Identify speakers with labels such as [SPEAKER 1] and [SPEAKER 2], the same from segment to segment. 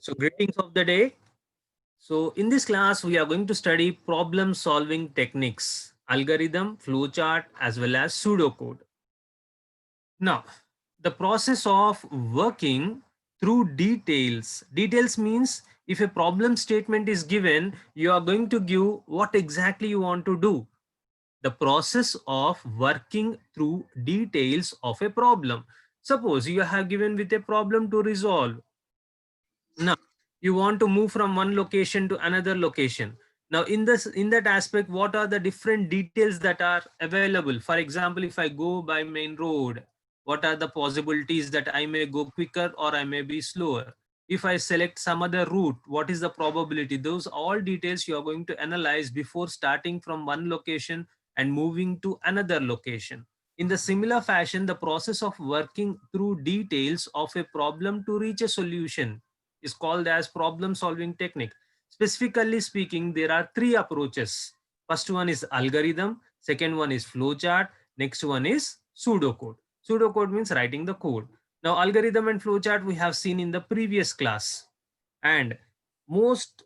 [SPEAKER 1] So greetings of the day. So in this class, we are going to study problem solving techniques, algorithm, flowchart, as well as pseudocode. Now, the process of working through details. Details means if a problem statement is given, you are going to give what exactly you want to do. The process of working through details of a problem. Suppose you have given with a problem to resolve. Now you want to move from one location to another location. Now in that aspect, what are the different details that are available? For example, if I go by main road, what are the possibilities that I may go quicker or I may be slower? If I select some other route, what is the probability? Those all details you are going to analyze before starting from one location and moving to another location. In the similar fashion, the process of working through details of a problem to reach a solution is called as problem solving technique. Specifically speaking, there are three approaches. First one is algorithm, second one is flowchart, next one is pseudocode. Pseudocode means writing the code. Now algorithm and flowchart we have seen in the previous class, and most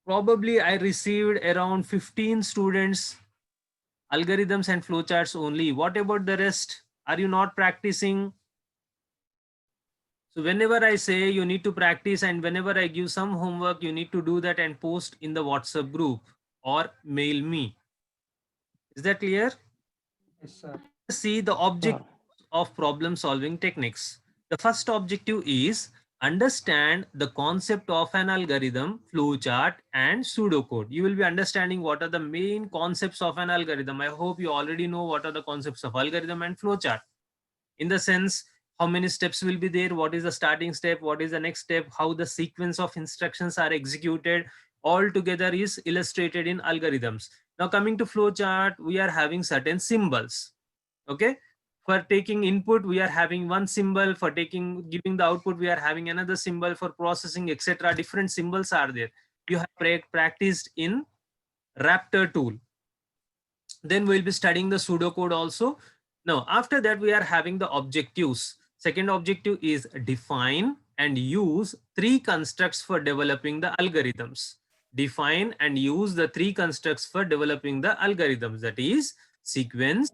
[SPEAKER 1] probably I received around 15 students algorithms and flowcharts only. What about the rest? Are you not practicing? So whenever I say you need to practice and whenever I give some homework, you need to do that and post in the WhatsApp group or mail me. Is that clear?
[SPEAKER 2] Yes, sir.
[SPEAKER 1] See the object of problem solving techniques. The first objective is understand the concept of an algorithm, flowchart, and pseudocode. You will be understanding what are the main concepts of an algorithm. I hope you already know what are the concepts of algorithm and flowchart. In the sense, how many steps will be there, what is the starting step, what is the next step, how the sequence of instructions are executed, all together is illustrated in algorithms. Now coming to flowchart, we are having certain symbols. Okay, for taking input we are having one symbol, for taking giving the output we are having another symbol, for processing etc. Different symbols are there. You have practiced in Raptor tool. Then we'll be studying the pseudocode also. Now after that we are having the objectives. Second objective is define and use three constructs for developing the algorithms. Define and use the three constructs for developing the algorithms, that is sequence.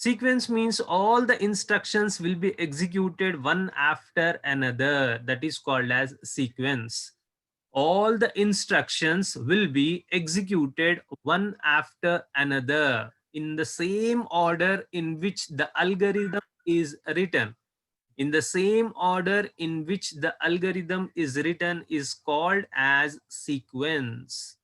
[SPEAKER 1] Sequence means all the instructions will be executed one after another, that is called as sequence. All the instructions will be executed one after another in the same order in which the algorithm is written. In the same order in which the algorithm is written is called as sequence.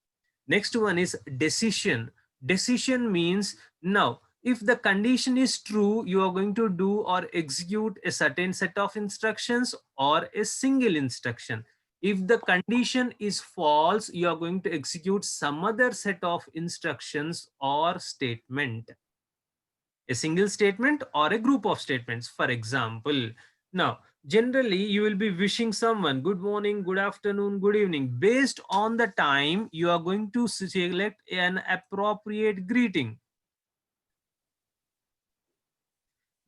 [SPEAKER 1] Next one is decision. Decision means, now if the condition is true, you are going to do or execute a certain set of instructions or a single instruction. If the condition is false, you are going to execute some other set of instructions or statement, a single statement or a group of statements. For example, now generally you will be wishing someone good morning, good afternoon, good evening. Based on the time, you are going to select an appropriate greeting.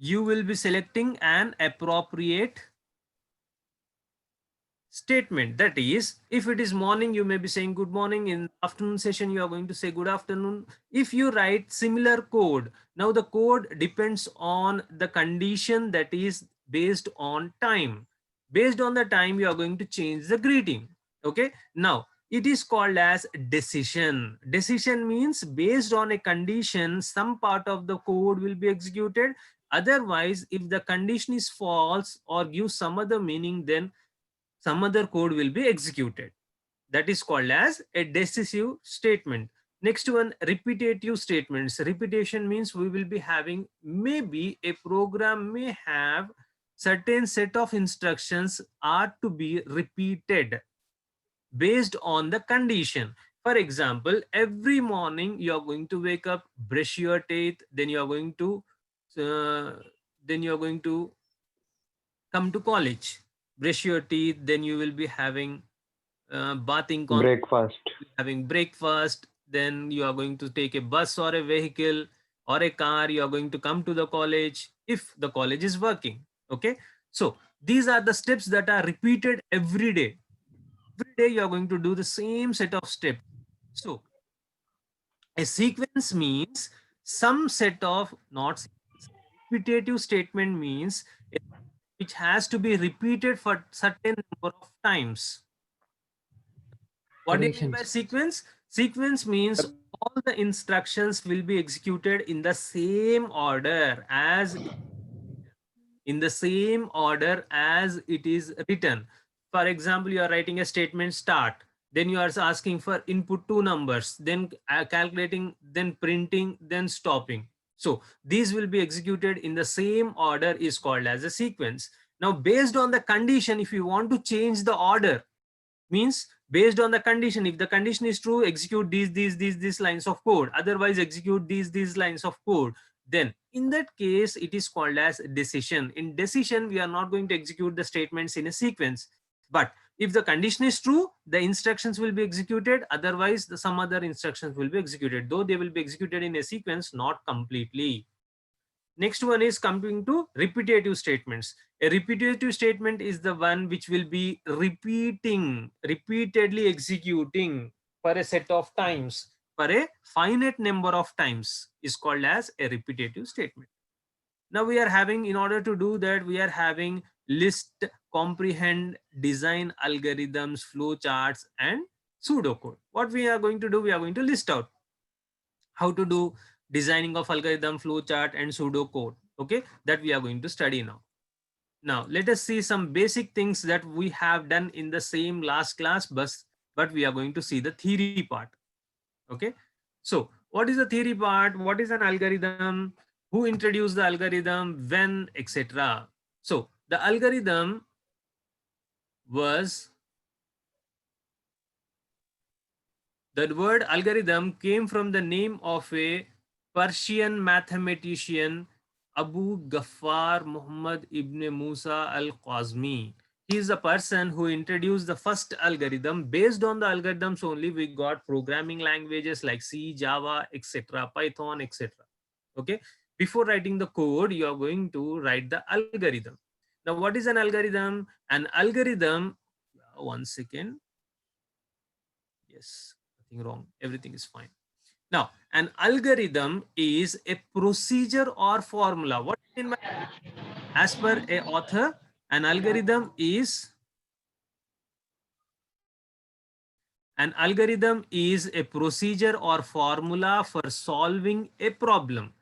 [SPEAKER 1] You will be selecting an appropriate statement. That is, if it is morning, you may be saying good morning. In afternoon session, you are going to say good afternoon. If you write similar code, now the code depends on the condition, that is based on time. Based on the time, you are going to change the greeting. Okay, now it is called as decision. Decision means based on a condition, some part of the code will be executed. Otherwise, if the condition is false or gives some other meaning, then some other code will be executed. That is called as a decisive statement. Next one, repetitive statements. Repetition means we will be having, maybe a program may have certain set of instructions are to be repeated based on the condition. For example, every morning you are going to wake up, brush your teeth, then you are going to uh, come to college, brush your teeth, then you will be having bathing,
[SPEAKER 2] Breakfast.
[SPEAKER 1] having breakfast, then you are going to take a bus or a vehicle or a car, you are going to come to the college if the college is working. Okay, so these are the steps that are repeated every day. day you are going to do the same set of steps. So a sequence means some set of, not sequence. Repetitive statement means which has to be repeated for certain number of times. What do you mean by
[SPEAKER 3] Iterations.
[SPEAKER 1] sequence? Sequence means all the instructions will be executed in the same order as it is written. For example, you are writing a statement start, then you are asking for input two numbers, then calculating, then printing, then stopping. So these will be executed in the same order is called as a sequence. Now, based on the condition, if you want to change the order, means based on the condition, if the condition is true, execute these lines of code, otherwise execute these lines of code, then in that case it is called as decision. In decision, we are not going to execute the statements in a sequence, but if the condition is true, the instructions will be executed, otherwise some other instructions will be executed, though they will be executed in a sequence, not completely. Next one is coming to repetitive statements. A repetitive statement is the one which will be repeatedly executing for a set of times, for a finite number of times, is called as a repetitive statement. Now we are having, in order to do that, we are having list, comprehend, design algorithms, flowcharts, and pseudocode. What we are going to do, we are going to list out how to do designing of algorithm, flowchart, and pseudocode. Okay, that we are going to study now. Now let us see some basic things that we have done in the same last class, but we are going to see the theory part. Okay, so what is the theory part? What is an algorithm? Who introduced the algorithm? When, etc. So the algorithm was, the word algorithm came from the name of a Persian mathematician, Abu Ghaffar Muhammad ibn Musa al-Qazmi. He is the person who introduced the first algorithm. Based on the algorithms only, we got programming languages like C, Java, etc., Python, etc. Okay. Before writing the code, you are going to write the algorithm. Now, what is an algorithm? An algorithm, one second. Yes, nothing wrong. Everything is fine. Now, an algorithm is a procedure or formula. What do you mean by, as per a author, an algorithm is a procedure or formula for solving a problem.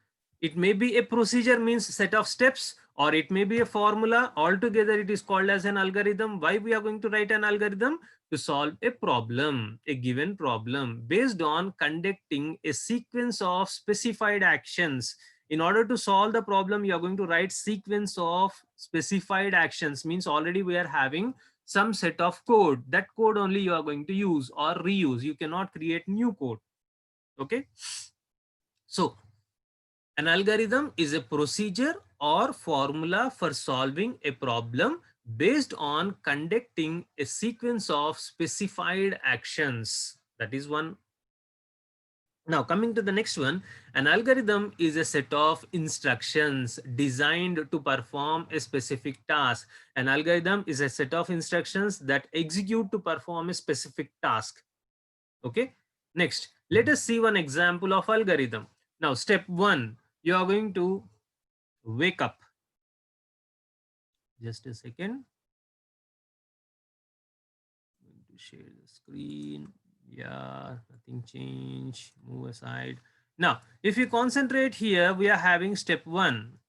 [SPEAKER 1] It may be a procedure, means set of steps, or it may be a formula. Altogether, it is called as an algorithm. Why we are going to write an algorithm? To solve a problem, a given problem, based on conducting a sequence of specified actions. In order to solve the problem, you are going to write sequence of specified actions, means already we are having some set of code. That code only you are going to use or reuse. You cannot create new code. Okay. So an algorithm is a procedure or formula for solving a problem based on conducting a sequence of specified actions. That is one. Now coming to the next one, an algorithm is a set of instructions designed to perform a specific task. An algorithm is a set of instructions that execute to perform a specific task. Okay. Next, let us see one example of algorithm. Now step one, you are going to wake up. Just a second. I'm going to share the screen. Yeah, nothing changed. Move aside. Now, if you concentrate here, we are having step one.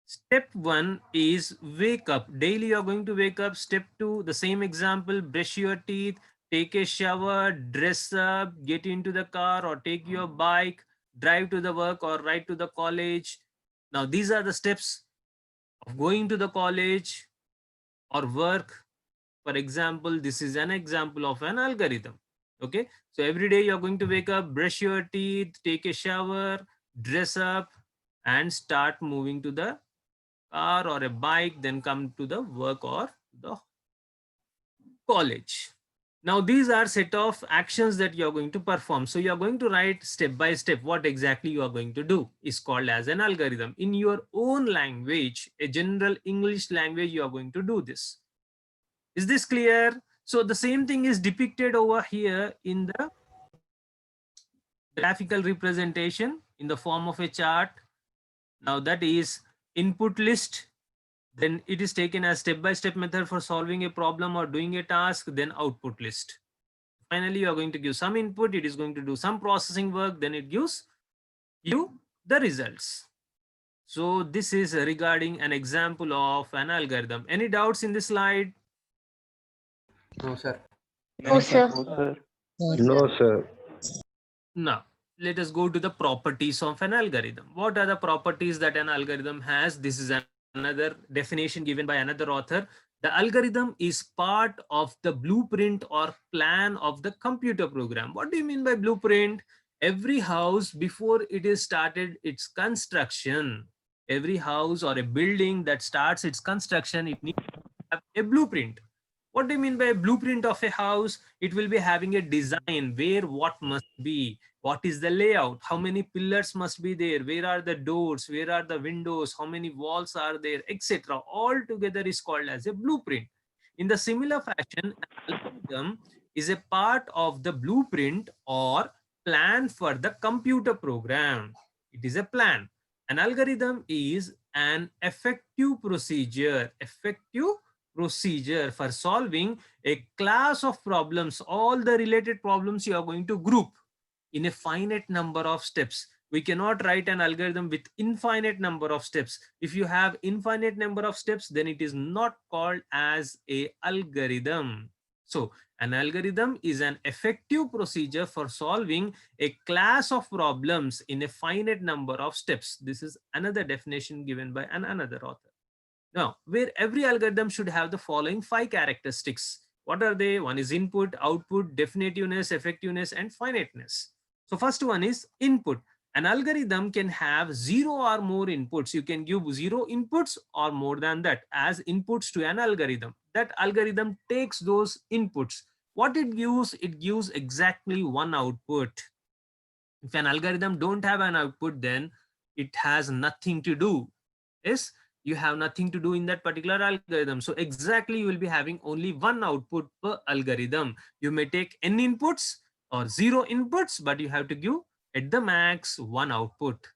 [SPEAKER 1] Step one is wake up. Daily you are going to wake up. Step two, the same example, brush your teeth, take a shower, dress up, get into the car or take your bike, drive to the work or ride to the college. Now, these are the steps of going to the college or work. For example, this is an example of an algorithm. Okay. So every day you're going to wake up, brush your teeth, take a shower, dress up, and start moving to the car or a bike, then come to the work or the college. Now these are set of actions that you're going to perform. So you're going to write step by step what exactly you are going to do is called as an algorithm. In your own language, a general English language, you are going to do this. Is this clear? So the same thing is depicted over here in the graphical representation in the form of a chart. Now that is input list, then it is taken as step-by-step method for solving a problem or doing a task, then output list. Finally, you are going to give some input, it is going to do some processing work, then it gives you the results. So this is regarding an example of an algorithm. Any doubts in this slide?
[SPEAKER 3] No, sir.
[SPEAKER 4] No, sir.
[SPEAKER 2] No, sir.
[SPEAKER 5] No, sir.
[SPEAKER 1] Now, let us go to the properties of an algorithm. What are the properties that an algorithm has? This is another definition given by another author. The algorithm is part of the blueprint or plan of the computer program. What do you mean by blueprint? Every house, before it is started its construction, every house or a building that starts its construction, it needs to have a blueprint. What do you mean by a blueprint of a house? It will be having a design where what must be, what is the layout, how many pillars must be there, where are the doors, where are the windows, how many walls are there, etc. All together is called as a blueprint. In the similar fashion, an algorithm is a part of the blueprint or plan for the computer program. It is a plan. An algorithm is an effective procedure for solving a class of problems. All the related problems you are going to group in a finite number of steps. We cannot write an algorithm with infinite number of steps. If you have infinite number of steps, then it is not called as a algorithm. So an algorithm is an effective procedure for solving a class of problems in a finite number of steps. This is another definition given by another author. Now, where every algorithm should have the following 5 characteristics. What are they? One is input, output, definitiveness, effectiveness, and finiteness. So first one is input. An algorithm can have 0 or more inputs. You can give 0 inputs or more than that as inputs to an algorithm. That algorithm takes those inputs. What it gives exactly one output. If an algorithm don't have an output, then it has nothing to do. Yes, you have nothing to do in that particular algorithm. So exactly you will be having only one output per algorithm. You may take n inputs or 0 inputs, but you have to give at the max one output.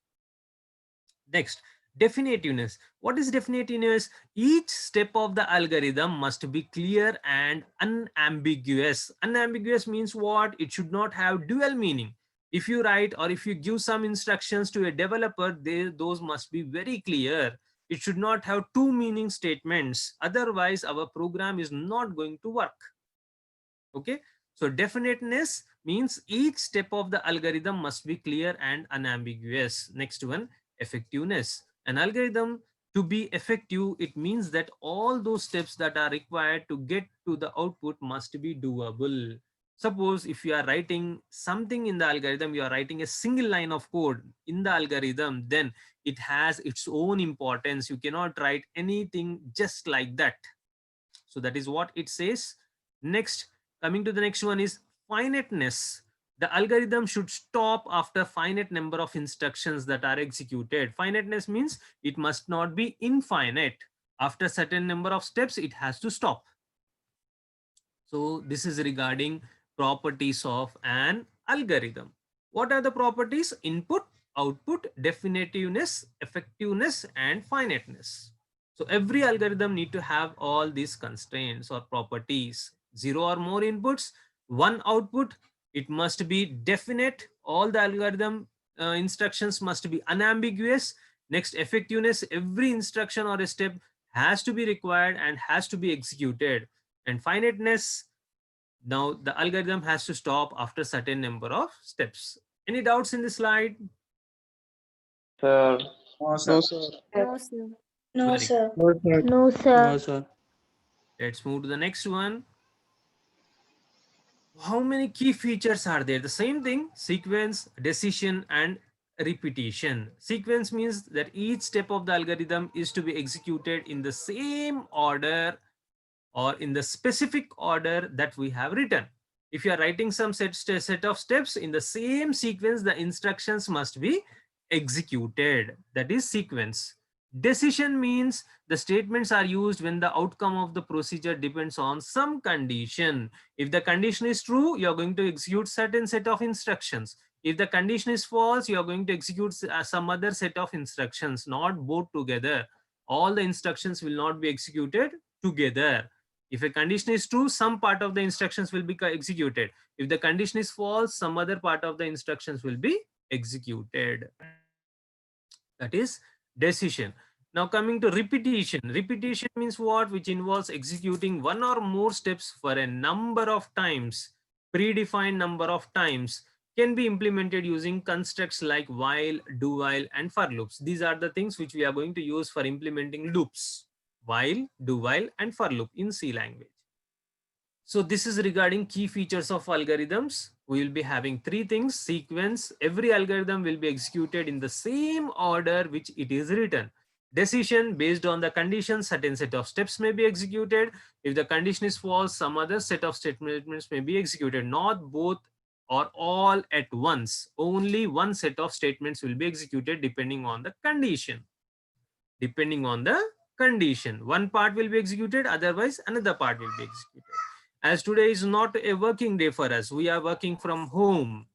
[SPEAKER 1] Next, definitiveness. What is definitiveness? Each step of the algorithm must be clear and unambiguous. Unambiguous means what? It should not have dual meaning. If you write or if you give some instructions to a developer, those must be very clear. It should not have two meaning statements. Otherwise, our program is not going to work. Okay. So definiteness means each step of the algorithm must be clear and unambiguous. Next one, effectiveness. An algorithm to be effective, it means that all those steps that are required to get to the output must be doable. Suppose if you are writing something in the algorithm, you are writing a single line of code in the algorithm, then it has its own importance. You cannot write anything just like that. So that is what it says. Next, coming to the next one is finiteness. The algorithm should stop after finite number of instructions that are executed. Finiteness means it must not be infinite. After certain number of steps, it has to stop. So this is regarding properties of an algorithm. What are the properties? Input, output, definitiveness, effectiveness, and finiteness. So every algorithm need to have all these constraints or properties. 0 or more inputs, 1 output. It must be definite. All the algorithm instructions must be unambiguous. Next, effectiveness. Every instruction or a step has to be required and has to be executed. And finiteness, now the algorithm has to stop after certain number of steps. Any doubts in this slide?
[SPEAKER 2] Sir.
[SPEAKER 4] No,
[SPEAKER 2] No,
[SPEAKER 4] sir.
[SPEAKER 2] sir.
[SPEAKER 4] No, sir.
[SPEAKER 6] No,
[SPEAKER 1] Very
[SPEAKER 6] sir.
[SPEAKER 4] No, sir.
[SPEAKER 5] No, sir.
[SPEAKER 1] Let's move to the next one. How many key features are there? The same thing, sequence, decision, and repetition. Sequence means that each step of the algorithm is to be executed in the same order or in the specific order that we have written. If you are writing some set of steps in the same sequence, the instructions must be executed. That is sequence. Decision means the statements are used when the outcome of the procedure depends on some condition. If the condition is true, you are going to execute certain set of instructions. If the condition is false, you are going to execute some other set of instructions, not both together. All the instructions will not be executed together. If a condition is true, some part of the instructions will be executed. If the condition is false, some other part of the instructions will be executed. That is decision. Now coming to repetition. Repetition means what? Which involves executing one or more steps for a number of times, predefined number of times, can be implemented using constructs like while, do while, and for loops. These are the things which we are going to use for implementing loops: while, do while, and for loop in C language. So this is regarding key features of algorithms. We will be having three things: sequence. Every algorithm will be executed in the same order which it is written. Decision, based on the condition, certain set of steps may be executed. If the condition is false, some other set of statements may be executed. Not both or all at once. Only one set of statements will be executed depending on the condition. Depending on the condition, one part will be executed, otherwise another part will be executed. As today is not a working day for us, we are working from home.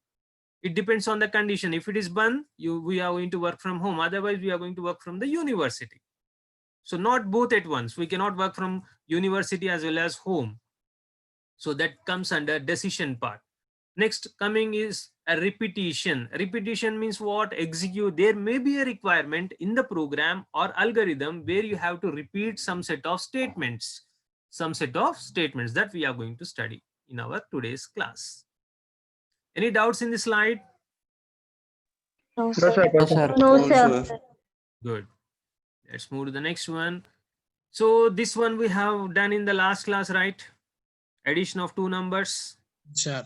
[SPEAKER 1] It depends on the condition. If it is Bandh, we are going to work from home. Otherwise, we are going to work from the university. So not both at once. We cannot work from university as well as home. So that comes under decision part. Next coming is a repetition. Repetition means what? Execute. There may be a requirement in the program or algorithm where you have to repeat some set of statements. Some set of statements that we are going to study in our today's class. Any doubts in this slide?
[SPEAKER 4] No,
[SPEAKER 2] No,
[SPEAKER 4] sir.
[SPEAKER 2] sir.
[SPEAKER 3] No, sir.
[SPEAKER 4] No,
[SPEAKER 2] No,
[SPEAKER 4] sir.
[SPEAKER 2] sir.
[SPEAKER 1] Good. Let's move to the next one. So this one we have done in the last class, right? Addition of two numbers.
[SPEAKER 5] Sure.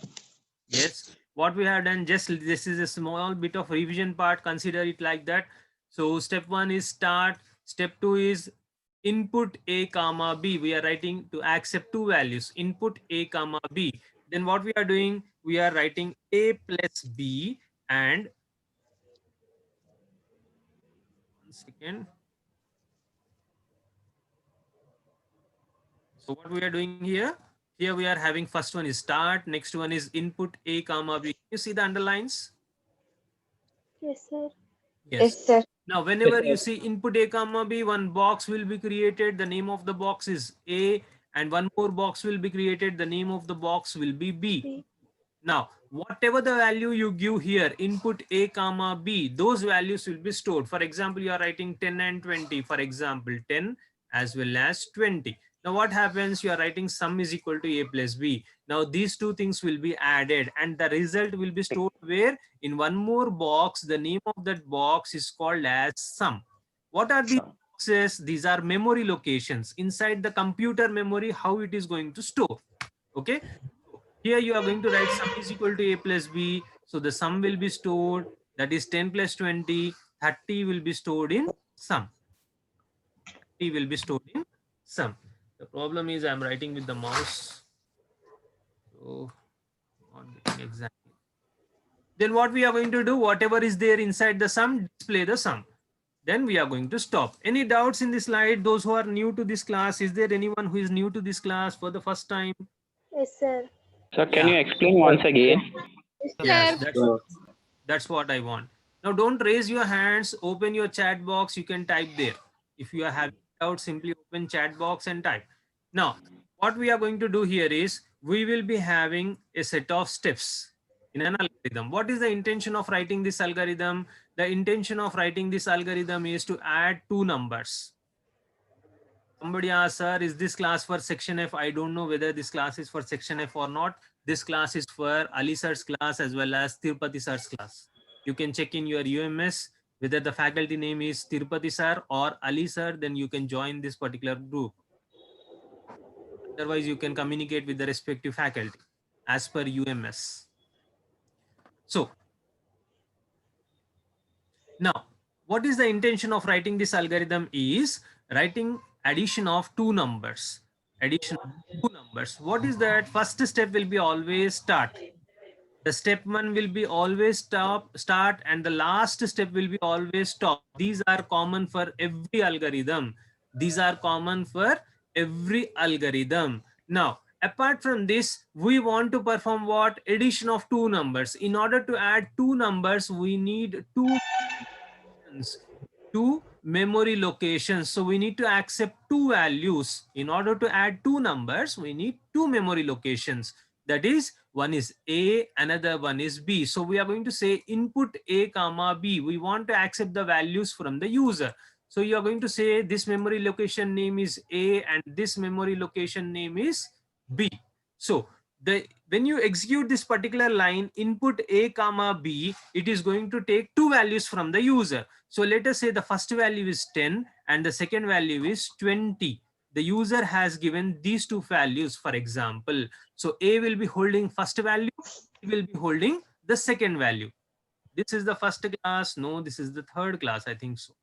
[SPEAKER 1] Yes. What we have done, just this is a small bit of revision part. Consider it like that. So step one is start. Step two is input a comma b. We are writing to accept two values, input a comma b. Then what we are doing, we are writing a plus b, and 1 second. So what we are doing here, we are having first one is start, next one is input a comma b. You see the underlines?
[SPEAKER 4] Yes, sir.
[SPEAKER 1] Yes.
[SPEAKER 4] sir.
[SPEAKER 1] Now, whenever you see input a comma b, one box will be created. The name of the box is A, and one more box will be created. The name of the box will be B. Now, whatever the value you give here, input a comma b, those values will be stored. For example, you are writing 10 and 20. For example, 10 as well as 20. Now what happens? You are writing sum is equal to a plus b. Now these two things will be added and the result will be stored where? In one more box. The name of that box is called as sum. What are these boxes? These are memory locations inside the computer memory, how it is going to store. Okay. Here you are going to write sum is equal to a plus b. So the sum will be stored, that is 10 plus 20, 30 will be stored in sum. 30 will be stored in sum. The problem is I'm writing with the mouse. So not getting exactly. Then what we are going to do, whatever is there inside the sum, display the sum. Then we are going to stop. Any doubts in this slide? Those who are new to this class, is there anyone who is new to this class for the first time?
[SPEAKER 4] Yes, sir.
[SPEAKER 2] Sir, can you explain once again?
[SPEAKER 1] Yes, that's what I want. Now don't raise your hands, open your chat box, you can type there. If you are having doubts, simply open chat box and type. Now, what we are going to do here is, we will be having a set of steps in an algorithm. What is the intention of writing this algorithm? The intention of writing this algorithm is to add two numbers. Somebody asked, sir, is this class for section F? I don't know whether this class is for section F or not. This class is for Ali sir's class as well as Tirupati sir's class. You can check in your UMS whether the faculty name is Tirupati sir or Ali sir, then you can join this particular group. Otherwise, you can communicate with the respective faculty as per UMS. So, now, what is the intention of writing this algorithm is writing addition of two numbers. Addition of two numbers. What is that? First step will be always start. The step 1 will be always start, and the last step will be always stop. These are common for every algorithm. These are common for every algorithm. Now, apart from this, we want to perform what? Addition of two numbers. In order to add two numbers, we need two memory locations. So we need to accept two values. In order to add two numbers, we need two memory locations. That is, one is A, another one is B. So we are going to say input A comma B. We want to accept the values from the user. So you are going to say this memory location name is A and this memory location name is B. So when you execute this particular line, input A comma B, it is going to take two values from the user. So let us say the first value is 10 and the second value is 20. The user has given these two values, for example. So A will be holding first value, B will be holding the second value. This is the first class. No, this is the third class. I think so.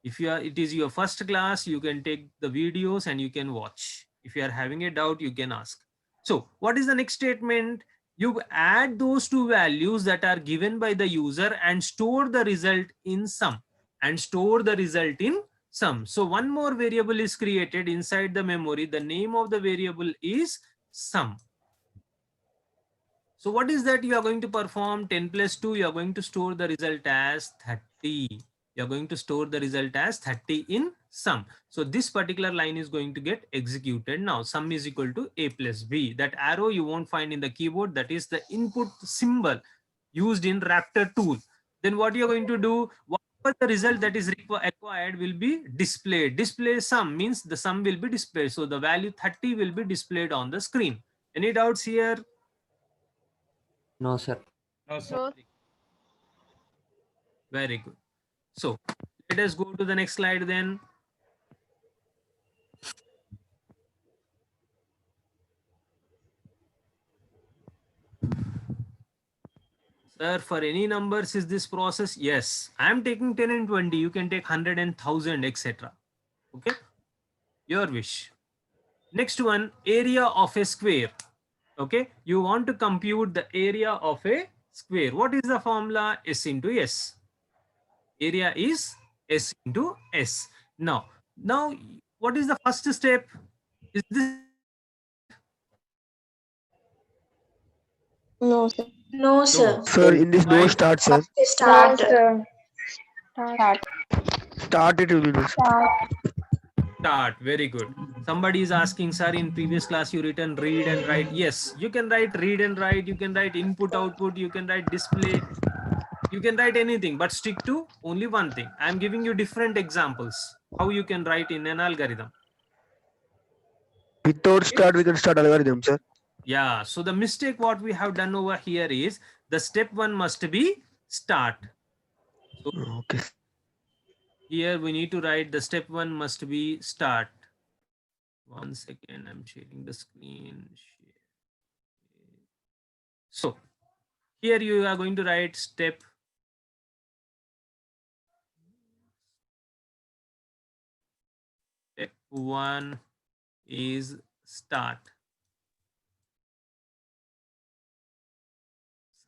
[SPEAKER 1] If it is your first class, you can take the videos and you can watch. If you are having a doubt, you can ask. So what is the next statement? You add those two values that are given by the user and store the result in sum. So one more variable is created inside the memory. The name of the variable is sum. So what is that you are going to perform? 10 plus 2, you are going to store the result as 30. You're going to store the result as 30 in sum. So this particular line is going to get executed. Now sum is equal to A plus B. That arrow you won't find in the keyboard. That is the input symbol used in Raptor tool. Then what you're going to do, whatever the result that is acquired will be displayed. Display sum means the sum will be displayed. So the value 30 will be displayed on the screen. Any doubts here?
[SPEAKER 3] No, sir.
[SPEAKER 4] No.
[SPEAKER 1] Very good. So let us go to the next slide then. Sir, for any numbers is this process? Yes. I am taking 10 and 20. You can take 100 and 1000, etc. Okay. Your wish. Next one, area of a square. Okay. You want to compute the area of a square. What is the formula? S into S. Area is S into S. Now, what is the first step? Is this?
[SPEAKER 4] No, sir.
[SPEAKER 5] No, sir.
[SPEAKER 6] Sir, in this no start, sir.
[SPEAKER 5] Start.
[SPEAKER 4] Start.
[SPEAKER 6] Start it will be no, sir.
[SPEAKER 1] Start. Very good. Somebody is asking, sir, in previous class you written read and write. Yes, you can write read and write. You can write input output. You can write display. You can write anything, but stick to only one thing. I am giving you different examples how you can write in an algorithm.
[SPEAKER 6] Without start, we can start algorithm, sir.
[SPEAKER 1] Yeah. So the mistake what we have done over here is the step 1 must be start. So
[SPEAKER 6] Okay.
[SPEAKER 1] here we need to write the step 1 must be start. 1 second, I'm sharing the screen. So here you are going to write step 1 is start.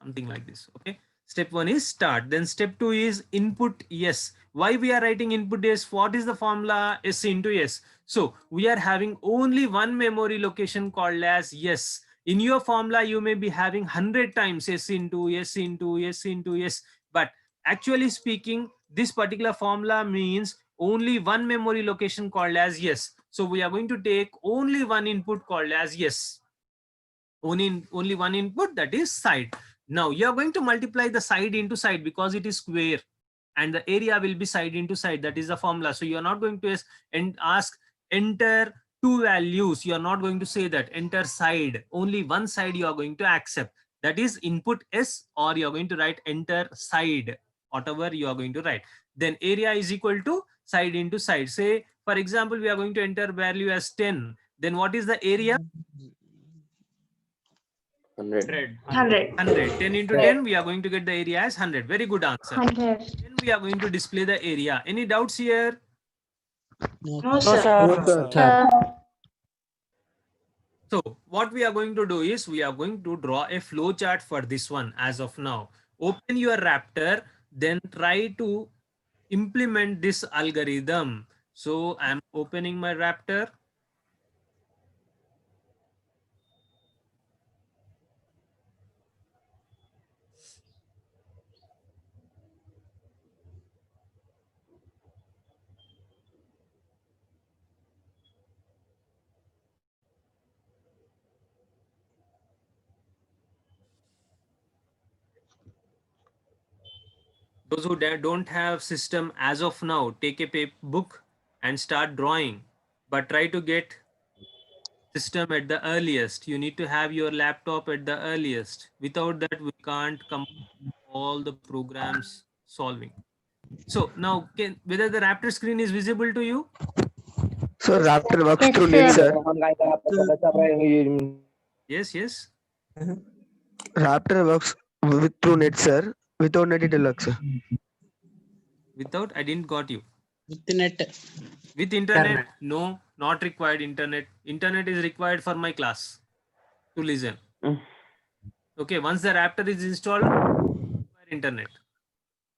[SPEAKER 1] Something like this. Okay. Step 1 is start. Then step 2 is input yes. Why we are writing input yes? What is the formula? S into S. So we are having only one memory location called as yes. In your formula, you may be having 100 times S into S into S into S. But actually speaking, this particular formula means only one memory location called as yes. So we are going to take only one input called as yes. Only one input, that is side. Now you are going to multiply the side into side because it is square and the area will be side into side. That is the formula. So you are not going to ask enter two values. You are not going to say that enter side. Only one side you are going to accept. That is input S, or you are going to write enter side, whatever you are going to write. Then area is equal to side into side. Say, for example, we are going to enter value as 10. Then what is the area?
[SPEAKER 2] 100.
[SPEAKER 1] 100. 10 into 10, we are going to get the area as 100. Very good answer.
[SPEAKER 5] 100.
[SPEAKER 1] Then we are going to display the area. Any doubts here?
[SPEAKER 5] No, sir.
[SPEAKER 3] Sir.
[SPEAKER 1] So what we are going to do is we are going to draw a flow chart for this one as of now. Open your Raptor, then try to implement this algorithm. So I'm opening my Raptor. Those who don't have system as of now, take a book and start drawing, but try to get system at the earliest. You need to have your laptop at the earliest. Without that, we can't complete all the programs solving. So now, whether the Raptor screen is visible to you?
[SPEAKER 6] So Raptor works
[SPEAKER 4] Yes,
[SPEAKER 6] through net,
[SPEAKER 4] sir.
[SPEAKER 6] sir.
[SPEAKER 1] Yes, yes.
[SPEAKER 6] Raptor works through net, sir. Without net, it will work, sir.
[SPEAKER 1] Without, I didn't got you.
[SPEAKER 5] With net.
[SPEAKER 1] With internet, no, not required internet. Internet is required for my class to listen. Okay, once the Raptor is installed, require internet.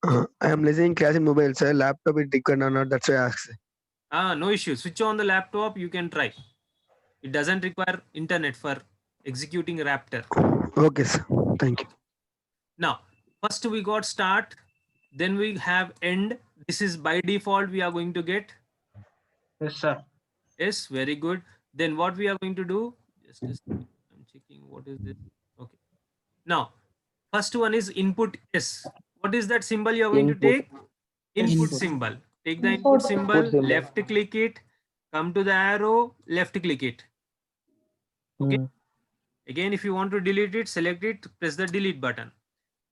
[SPEAKER 6] I am listening class in mobile, sir. Laptop is required or not. That's why I asked.
[SPEAKER 1] No issue. Switch on the laptop, you can try. It doesn't require internet for executing Raptor.
[SPEAKER 6] Okay, sir. Thank you.
[SPEAKER 1] Now, first we got start, then we have end. This is by default we are going to get.
[SPEAKER 5] Yes, sir.
[SPEAKER 1] Yes, very good. Then what we are going to do? Just a second. I'm checking what is this. Okay. Now, first one is input S. What is that symbol you are going to take? Input symbol. Take the input symbol, left click it, come to the arrow, left click it. Okay. Again, if you want to delete it, select it, press the delete button.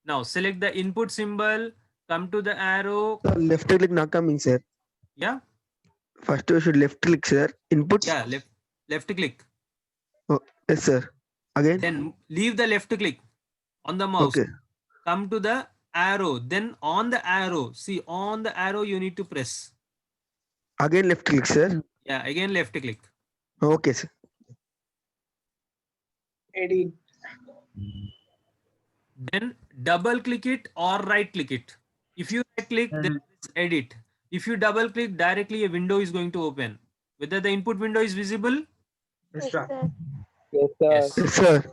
[SPEAKER 1] Now select the input symbol, come to the arrow.
[SPEAKER 6] Sir, left click not coming, sir.
[SPEAKER 1] Yeah.
[SPEAKER 6] First you should left click, sir. Inputs.
[SPEAKER 1] Yeah, left click.
[SPEAKER 6] Oh, yes, sir. Again.
[SPEAKER 1] Then leave the left click on the mouse.
[SPEAKER 6] Okay.
[SPEAKER 1] Come to the arrow. Then on the arrow, see on the arrow you need to press.
[SPEAKER 6] Again left click, sir.
[SPEAKER 1] Yeah, again left click.
[SPEAKER 6] Okay, sir.
[SPEAKER 5] Edit.
[SPEAKER 1] Then double click it or right click it. If you right click, then it's edit. If you double click, directly a window is going to open. Whether the input window is visible?
[SPEAKER 4] Yes, sir.
[SPEAKER 1] Yes.
[SPEAKER 6] Yes, sir.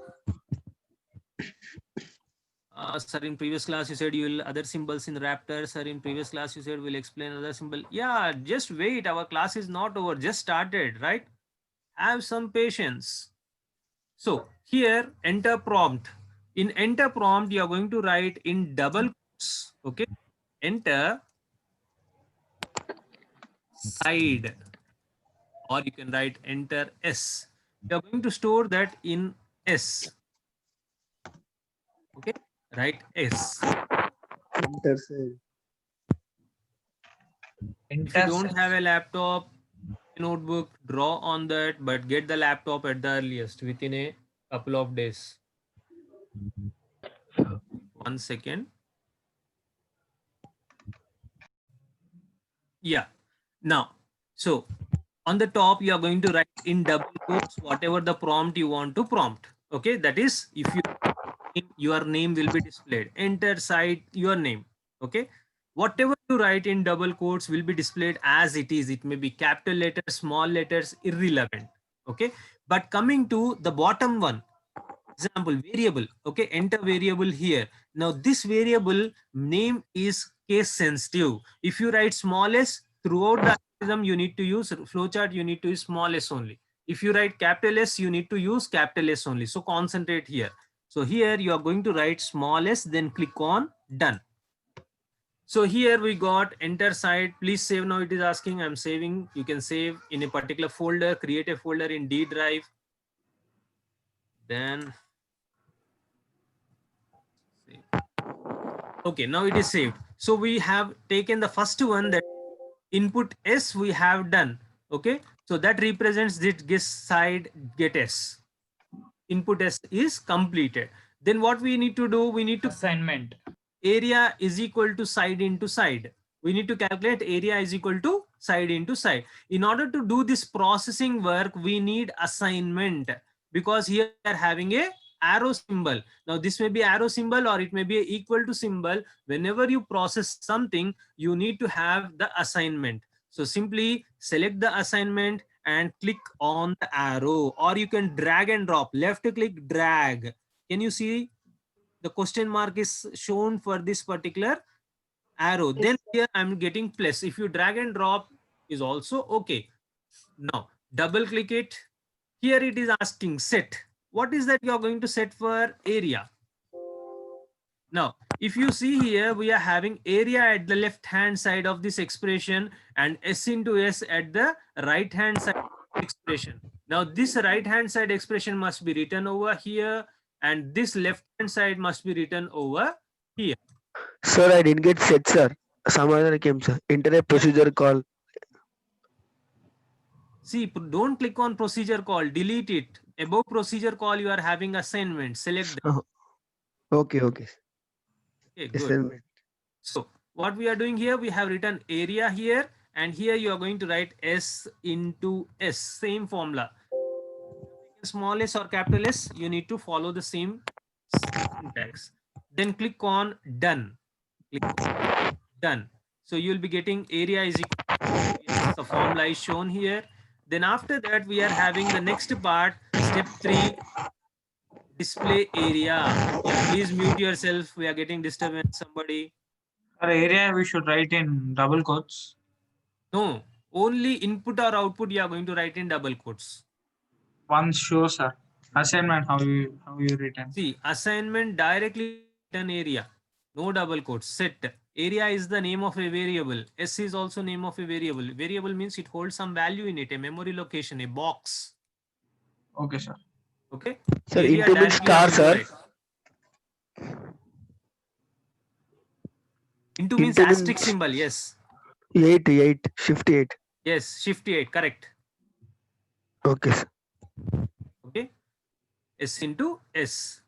[SPEAKER 1] Sir, in previous class you said you will other symbols in Raptor. Sir, in previous class you said we'll explain other symbol. Yeah, just wait. Our class is not over. Just started, right? Have some patience. So here, enter prompt. In enter prompt, you are going to write in double quotes. Okay. Enter side, or you can write enter S. You are going to store that in S. Okay. Write S.
[SPEAKER 6] Enter, sir.
[SPEAKER 1] If you don't have a laptop, notebook, draw on that, but get the laptop at the earliest within a couple of days. 1 second. Yeah. Now, so on the top, you are going to write in double quotes whatever the prompt you want to prompt. Okay, that is if your name will be displayed. Enter site your name. Okay, whatever you write in double quotes will be displayed as it is. It may be capital letters, small letters, irrelevant. Okay, but coming to the bottom one, example variable. Okay, enter variable here. Now this variable name is case sensitive. If you write small s throughout the algorithm, you need to use flowchart. You need to use small s only. If you write capital S, you need to use capital S only. So concentrate here. So here you are going to write small s, then click on done. So here we got enter site. Please save now. It is asking. I'm saving. You can save in a particular folder. Create a folder in D drive. Then okay, now it is saved. So we have taken the first one, that input S we have done. Okay, so that represents this get side get S. Input S is completed. Then what we need to do, we need to
[SPEAKER 7] assignment.
[SPEAKER 1] Area is equal to side into side. We need to calculate area is equal to side into side. In order to do this processing work, we need assignment. because here we are having a arrow symbol. Now this may be arrow symbol or it may be a equal to symbol. Whenever you process something, you need to have the assignment. So simply select the assignment and click on the arrow, or you can drag and drop, left click, drag. Can you see the question mark is shown for this particular arrow?
[SPEAKER 4] Yes,
[SPEAKER 1] Then
[SPEAKER 4] sir.
[SPEAKER 1] here I'm getting plus. If you drag and drop is also okay. Now double click it. Here it is asking set. What is that you are going to set for area? Now, if you see here, we are having area at the left hand side of this expression and S into S at the right hand side expression. Now, this right hand side expression must be written over here and this left hand side must be written over here.
[SPEAKER 6] Sir, I didn't get set, sir. Some other came, sir. Enter a procedure call.
[SPEAKER 1] See, don't click on procedure call, delete it. Above procedure call, you are having assignment. Select that.
[SPEAKER 6] Oh, okay.
[SPEAKER 1] Okay, good.
[SPEAKER 6] Assignment.
[SPEAKER 1] So what we are doing here, we have written area here, and here you are going to write S into S, same formula. Small s or capital S, you need to follow the same syntax. Then click on done. Click on done. So you will be getting area is equal to, yes, the formula is shown here. Then after that, we are having the next part, step 3, display area. Yeah, please mute yourself. We are getting disturbance. Somebody.
[SPEAKER 5] Our area we should write in double quotes.
[SPEAKER 1] No, only input or output you are going to write in double quotes.
[SPEAKER 5] One show, sir. Assignment how you written.
[SPEAKER 1] See, assignment directly written area. No double quotes. Set. Area is the name of a variable. S is also name of a variable. Variable means it holds some value in it, a memory location, a box.
[SPEAKER 5] Okay, sir.
[SPEAKER 1] Okay.
[SPEAKER 6] Sir,
[SPEAKER 1] Area
[SPEAKER 6] into means
[SPEAKER 1] directly you are
[SPEAKER 6] star,
[SPEAKER 1] going to
[SPEAKER 6] sir.
[SPEAKER 1] write. Into means
[SPEAKER 6] Into
[SPEAKER 1] asterisk
[SPEAKER 6] means-
[SPEAKER 1] symbol. Yes.
[SPEAKER 6] 8, shift 8.
[SPEAKER 1] Yes. Shift 8. Correct.
[SPEAKER 6] Okay, sir.
[SPEAKER 1] Okay. S into S.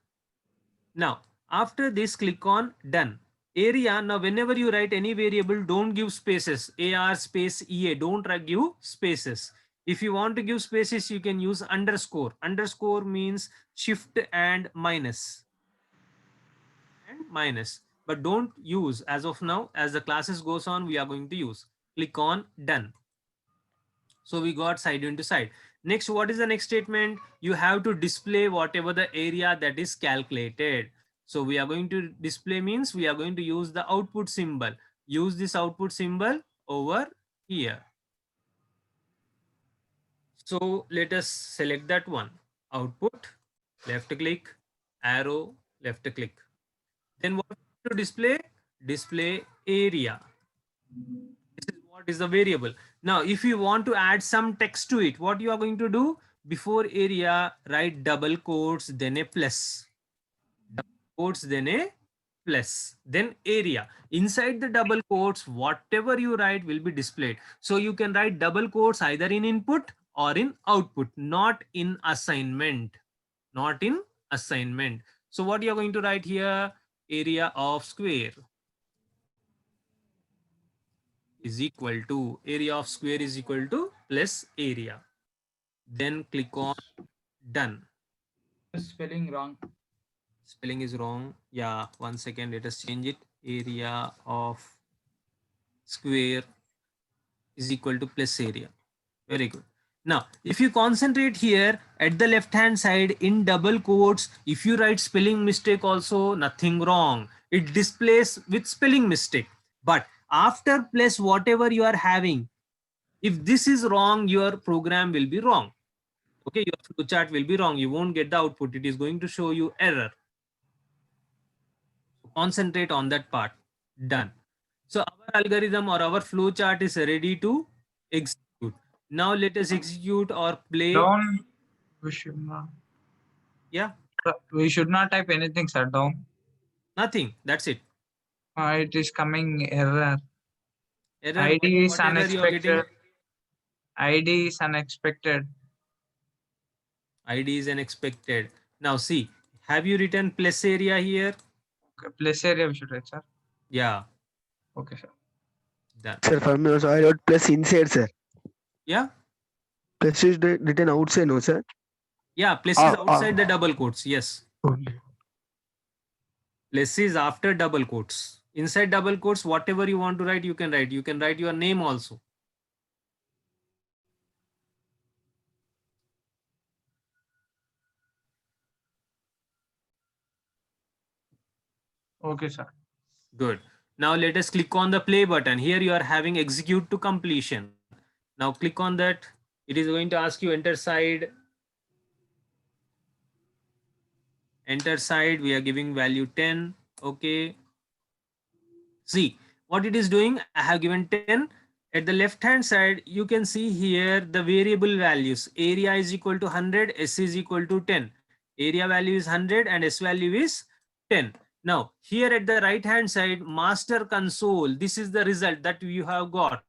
[SPEAKER 1] Now, after this, click on done. Area, now whenever you write any variable, don't give spaces. AR space EA, don't give spaces. If you want to give spaces, you can use underscore. Underscore means shift and minus. But don't use as of now. As the classes goes on, we are going to use. Click on done. So we got side into side. Next, what is the next statement? You have to display whatever the area that is calculated. So we are going to display means we are going to use the output symbol. Use this output symbol over here. So let us select that one. Output, left click, arrow, left click. Then what to display? Display area. This is what is the variable. Now, if you want to add some text to it, what you are going to do? Before area, write double quotes, then a plus. Double quotes, then a plus. Then area. Inside the double quotes, whatever you write will be displayed. So you can write double quotes either in input or in output, not in assignment. Not in assignment. So what you are going to write here? Area of square is equal to, area of square is equal to plus area. Then click on done.
[SPEAKER 7] Spelling wrong.
[SPEAKER 1] Spelling is wrong. Yeah, 1 second, let us change it. Area of square is equal to plus area. Very good. Now, if you concentrate here at the left hand side in double quotes, if you write spelling mistake also, nothing wrong. It displays with spelling mistake. But after plus whatever you are having, if this is wrong, your program will be wrong. Okay, your flowchart will be wrong. You won't get the output. It is going to show you error. Concentrate on that part. Done. So our algorithm or our flowchart is ready to execute. Now let us execute or play.
[SPEAKER 5] Down. We should not.
[SPEAKER 1] Yeah.
[SPEAKER 5] We should not type anything, sir. Down.
[SPEAKER 1] Nothing. That's it.
[SPEAKER 5] It is coming error.
[SPEAKER 1] Error.
[SPEAKER 5] ID is
[SPEAKER 1] what error you are getting?
[SPEAKER 5] unexpected. ID is unexpected.
[SPEAKER 1] ID is unexpected. Now see, have you written plus area here?
[SPEAKER 5] Okay, place area we should write, sir.
[SPEAKER 1] Yeah.
[SPEAKER 5] Okay, sir.
[SPEAKER 1] Done.
[SPEAKER 6] Sir, for me also, I wrote plus inside, sir.
[SPEAKER 1] Yeah.
[SPEAKER 6] Plus is written outside, no, sir?
[SPEAKER 1] Yeah, place is
[SPEAKER 6] Ah, ah.
[SPEAKER 1] outside the double quotes. Yes.
[SPEAKER 6] Okay.
[SPEAKER 1] Place is after double quotes. Inside double quotes, whatever you want to write, you can write. You can write your name also.
[SPEAKER 5] Okay, sir.
[SPEAKER 1] Good. Now let us click on the play button. Here you are having execute to completion. Now click on that. It is going to ask you enter side. Enter side. We are giving value 10. Okay. See what it is doing. I have given 10. At the left hand side, you can see here the variable values. Area is equal to 100. S is equal to 10. Area value is 100 and S value is 10. Now here at the right hand side, master console, this is the result that you have got.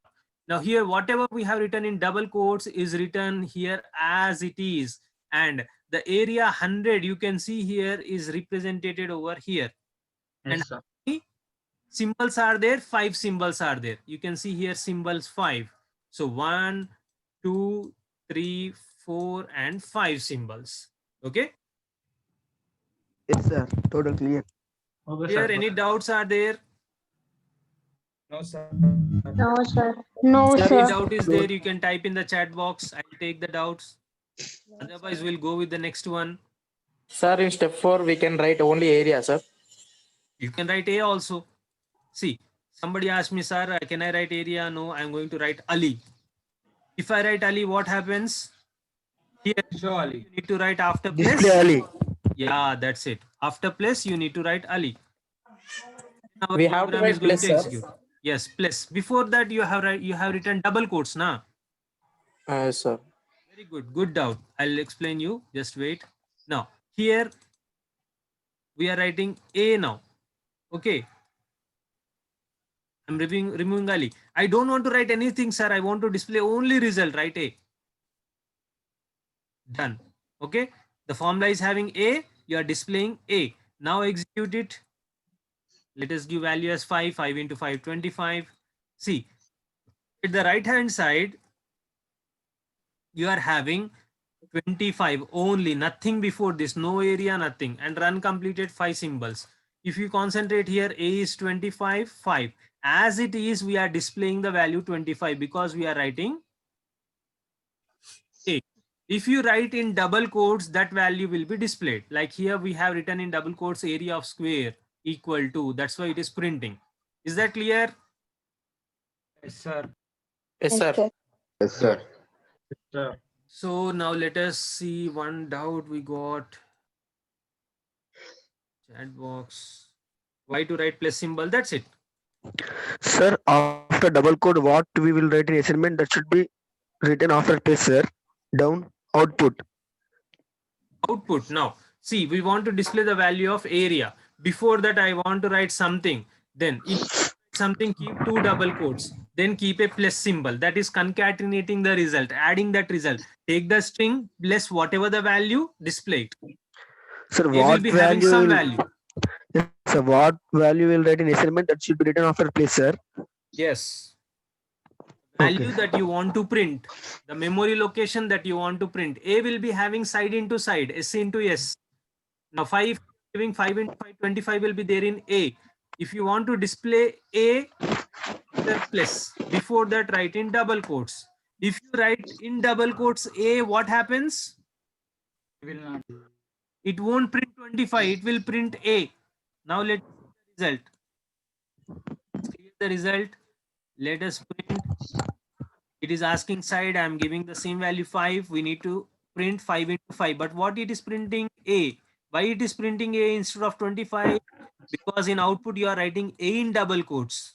[SPEAKER 1] Now here whatever we have written in double quotes is written here as it is, and the area 100 you can see here is represented over here.
[SPEAKER 5] Yes,
[SPEAKER 1] And
[SPEAKER 5] sir.
[SPEAKER 1] symbols are there, 5 symbols are there. You can see here symbols 5. So 1, 2, 3, 4 and 5 symbols. Okay.
[SPEAKER 6] Yes, sir. Total clear.
[SPEAKER 5] Okay,
[SPEAKER 1] Here
[SPEAKER 5] sir.
[SPEAKER 1] any doubts are there?
[SPEAKER 7] No, sir.
[SPEAKER 4] No, sir. No,
[SPEAKER 1] If
[SPEAKER 4] sir.
[SPEAKER 1] any doubt is there, you can type in the chat box. I'll take the doubts. Otherwise, we'll go with the next one.
[SPEAKER 8] Sir, in step 4, we can write only area, sir.
[SPEAKER 1] You can write A also. See, somebody asked me, sir, can I write area? No, I'm going to write Ali. If I write Ali, what happens? Here,
[SPEAKER 7] Show Ali.
[SPEAKER 1] you need to write after
[SPEAKER 6] Display
[SPEAKER 1] place.
[SPEAKER 6] Ali.
[SPEAKER 1] Yeah, that's it. After place, you need to write Ali. Our
[SPEAKER 8] We have to
[SPEAKER 1] program is
[SPEAKER 8] write
[SPEAKER 1] going
[SPEAKER 8] plus,
[SPEAKER 1] to
[SPEAKER 8] sir.
[SPEAKER 1] execute. Yes, plus. Before that, you have written double quotes, na?
[SPEAKER 8] Yes, sir.
[SPEAKER 1] Very good. Good doubt. I'll explain you. Just wait. Now, here we are writing A now. Okay. I'm removing Ali. I don't want to write anything, sir. I want to display only result. Write A. Done. Okay. The formula is having A. You are displaying A. Now execute it. Let us give value as 5. 5 into 5, 25. See, at the right hand side, you are having 25 only, nothing before this, no area, nothing, and run completed 5 symbols. If you concentrate here, A is 25, 5. As it is, we are displaying the value 25 because we are writing A. If you write in double quotes, that value will be displayed. Like here, we have written in double quotes area of square equal to, that's why it is printing. Is that clear?
[SPEAKER 7] Yes, sir.
[SPEAKER 8] Yes, sir.
[SPEAKER 2] Yes, sir.
[SPEAKER 5] Sir.
[SPEAKER 1] So now let us see one doubt we got. Chat box. Why to write plus symbol? That's it.
[SPEAKER 6] Sir, after double code, what we will write in assignment that should be written after place, sir. Down output.
[SPEAKER 1] Output. Now, see, we want to display the value of area. Before that, I want to write something. Then, if something, keep 2 double quotes. Then keep a plus symbol. That is concatenating the result, adding that result. Take the string, plus whatever the value, display it.
[SPEAKER 6] Sir,
[SPEAKER 1] They will
[SPEAKER 6] what
[SPEAKER 1] be having
[SPEAKER 6] value
[SPEAKER 1] some
[SPEAKER 6] will,
[SPEAKER 1] value.
[SPEAKER 6] yes, sir, what value will write in assignment that should be written after place, sir?
[SPEAKER 1] Yes. Value
[SPEAKER 6] Okay.
[SPEAKER 1] that you want to print, the memory location that you want to print. A will be having side into side, S into S. Now 5, giving 5 into 5, 25 will be there in A. If you want to display A, the plus. Before that, write in double quotes. If you write in double quotes A, what happens?
[SPEAKER 7] Will not.
[SPEAKER 1] It won't print 25, it will print A. Now let's see the result. Here's the result. Let us print. It is asking side. I'm giving the same value 5. We need to print 5 into 5. But what it is printing A? Why it is printing A instead of 25? Because in output you are writing A in double quotes.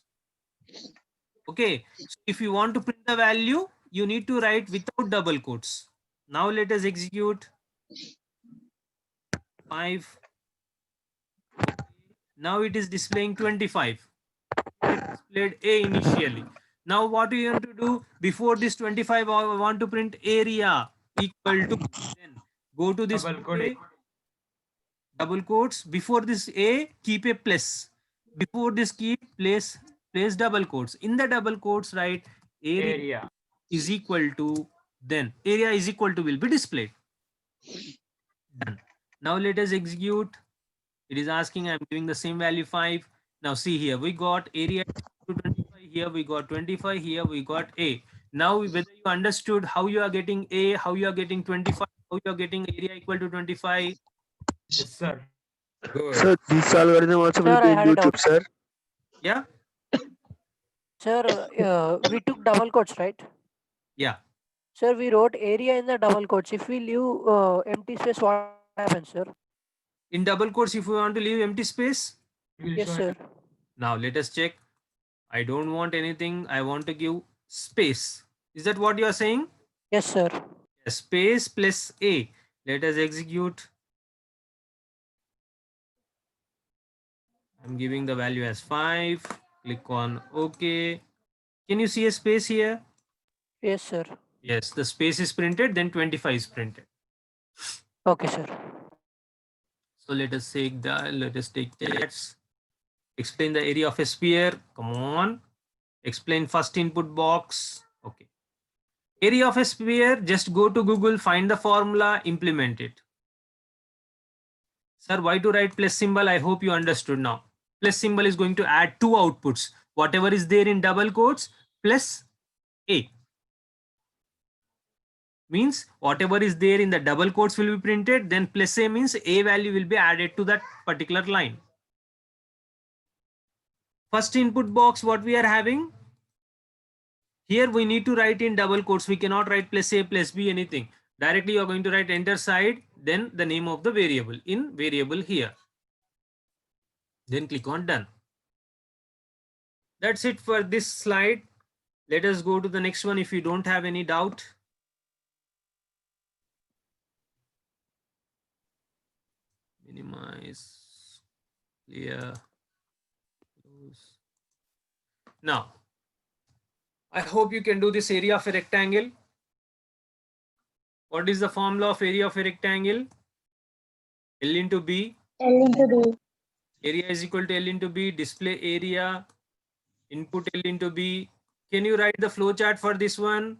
[SPEAKER 1] Okay. So if you want to print the value, you need to write without double quotes. Now let us execute 5. Now it is displaying 25. It displayed A initially. Now what you want to do? Before this 25, I want to print area equal to. Then go to this
[SPEAKER 7] Double quote.
[SPEAKER 1] double quotes. Before this A, keep a plus. Before this keep place double quotes. In the double quotes, write area
[SPEAKER 7] Area.
[SPEAKER 1] is equal to. Then area is equal to will be displayed. Done. Now let us execute. It is asking, I'm giving the same value 5. Now see here, we got area to 25, here we got 25, here we got A. Now whether you understood how you are getting A, how you are getting 25, how you are getting area equal to 25.
[SPEAKER 7] Yes, sir. Good.
[SPEAKER 6] Sir, this algorithm also will
[SPEAKER 9] Sir,
[SPEAKER 6] be
[SPEAKER 9] I
[SPEAKER 6] in
[SPEAKER 9] had a
[SPEAKER 6] YouTube,
[SPEAKER 9] doubt.
[SPEAKER 6] sir.
[SPEAKER 1] Yeah,
[SPEAKER 9] Sir, we took double quotes, right?
[SPEAKER 1] yeah.
[SPEAKER 9] Sir, we wrote area in the double quotes. If we leave empty space, what happens, sir?
[SPEAKER 1] In double quotes, if we want to leave empty space,
[SPEAKER 7] We will
[SPEAKER 9] Yes,
[SPEAKER 7] show
[SPEAKER 9] sir.
[SPEAKER 1] now let us check. I don't want anything. I want to give space. Is that what you are saying?
[SPEAKER 9] Yes, sir.
[SPEAKER 1] Space plus A. Let us execute. I'm giving the value as 5. Click on OK. Can you see a space here?
[SPEAKER 9] Yes, sir.
[SPEAKER 1] Yes, the space is printed, then 25 is printed.
[SPEAKER 9] Okay, sir.
[SPEAKER 1] So let us take that. Explain the area of a sphere. Come on. Explain first input box. Okay. Area of a sphere, just go to Google, find the formula, implement it. Sir, why to write plus symbol? I hope you understood now. Plus symbol is going to add two outputs. Whatever is there in double quotes plus A. Means whatever is there in the double quotes will be printed, then plus A means A value will be added to that particular line. First input box, what we are having? Here we need to write in double quotes. We cannot write plus A plus B anything. Directly you are going to write enter side, then the name of the variable in variable here. Then click on done. That's it for this slide. Let us go to the next one if you don't have any doubt. Minimize, clear, close. Now, I hope you can do this area of a rectangle. What is the formula of area of a rectangle? L into B.
[SPEAKER 4] L into B.
[SPEAKER 1] Area is equal to L into B. Display area, input L into B. Can you write the flow chart for this one?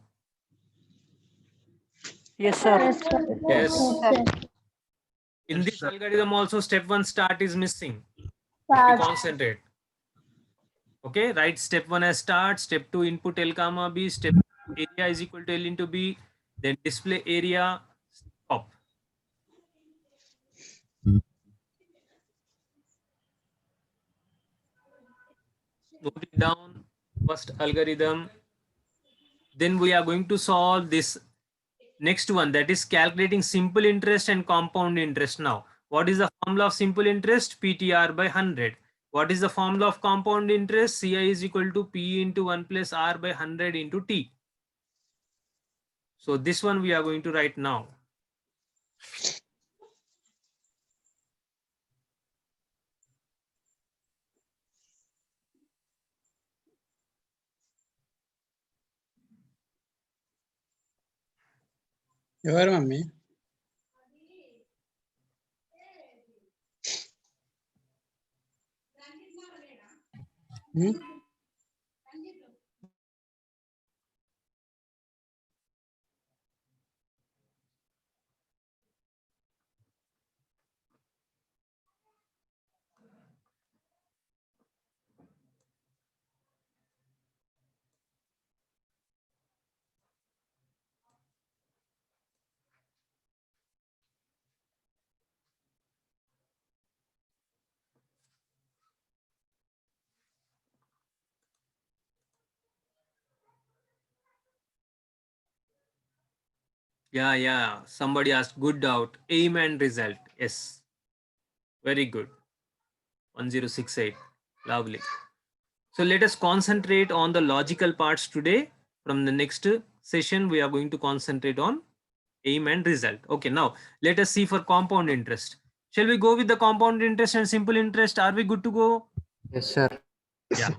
[SPEAKER 9] Yes, sir.
[SPEAKER 4] Yes, sir.
[SPEAKER 1] Yes.
[SPEAKER 4] Yes, sir.
[SPEAKER 1] In this algorithm also step 1 start is missing.
[SPEAKER 4] Start.
[SPEAKER 1] Concentrate. Okay, write step 1 as start, step 2 input L comma B, step area is equal to L into B, then display area, stop. Note it down, first algorithm. Then we are going to solve this next one, that is calculating simple interest and compound interest. Now, what is the formula of simple interest? PTR by 100. What is the formula of compound interest? CI is equal to P into 1 plus R by 100 into T. So this one we are going to write now.
[SPEAKER 10] ఎవరు mummy
[SPEAKER 1] Yeah. Somebody asked, good doubt. Aim and result. Yes. Very good. 1068. Lovely. So let us concentrate on the logical parts today. From the next session, we are going to concentrate on aim and result. Okay, now let us see for compound interest. Shall we go with the compound interest and simple interest? Are we good to go?
[SPEAKER 3] Yes, sir.
[SPEAKER 1] Yeah.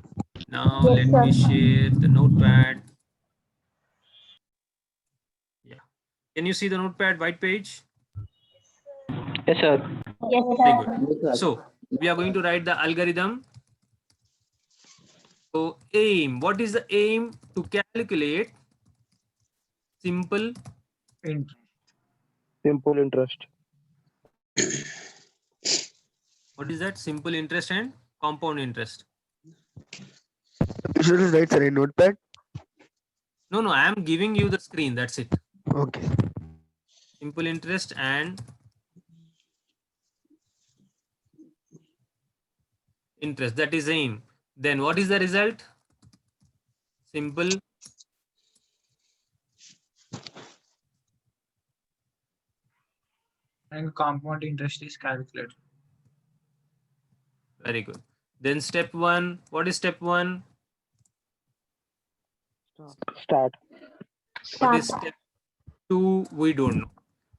[SPEAKER 1] Now
[SPEAKER 4] Yes,
[SPEAKER 1] let me
[SPEAKER 4] sir.
[SPEAKER 1] share the notepad. Yeah. Can you see the notepad white page?
[SPEAKER 2] Yes, sir.
[SPEAKER 4] Yes,
[SPEAKER 1] Very
[SPEAKER 4] sir.
[SPEAKER 1] good. So we are going to write the algorithm. So aim, what is the aim? To calculate simple
[SPEAKER 2] Simple interest.
[SPEAKER 1] What is that? Simple interest and compound interest.
[SPEAKER 6] You should just write, sir, in notepad.
[SPEAKER 1] No, I am giving you the screen. That's it.
[SPEAKER 6] Okay.
[SPEAKER 1] Simple interest and interest. That is aim. Then what is the result? Simple
[SPEAKER 5] And compound interest is calculated.
[SPEAKER 1] Very good. Then step 1. What is step 1?
[SPEAKER 2] Start.
[SPEAKER 1] What is step 2? We don't know.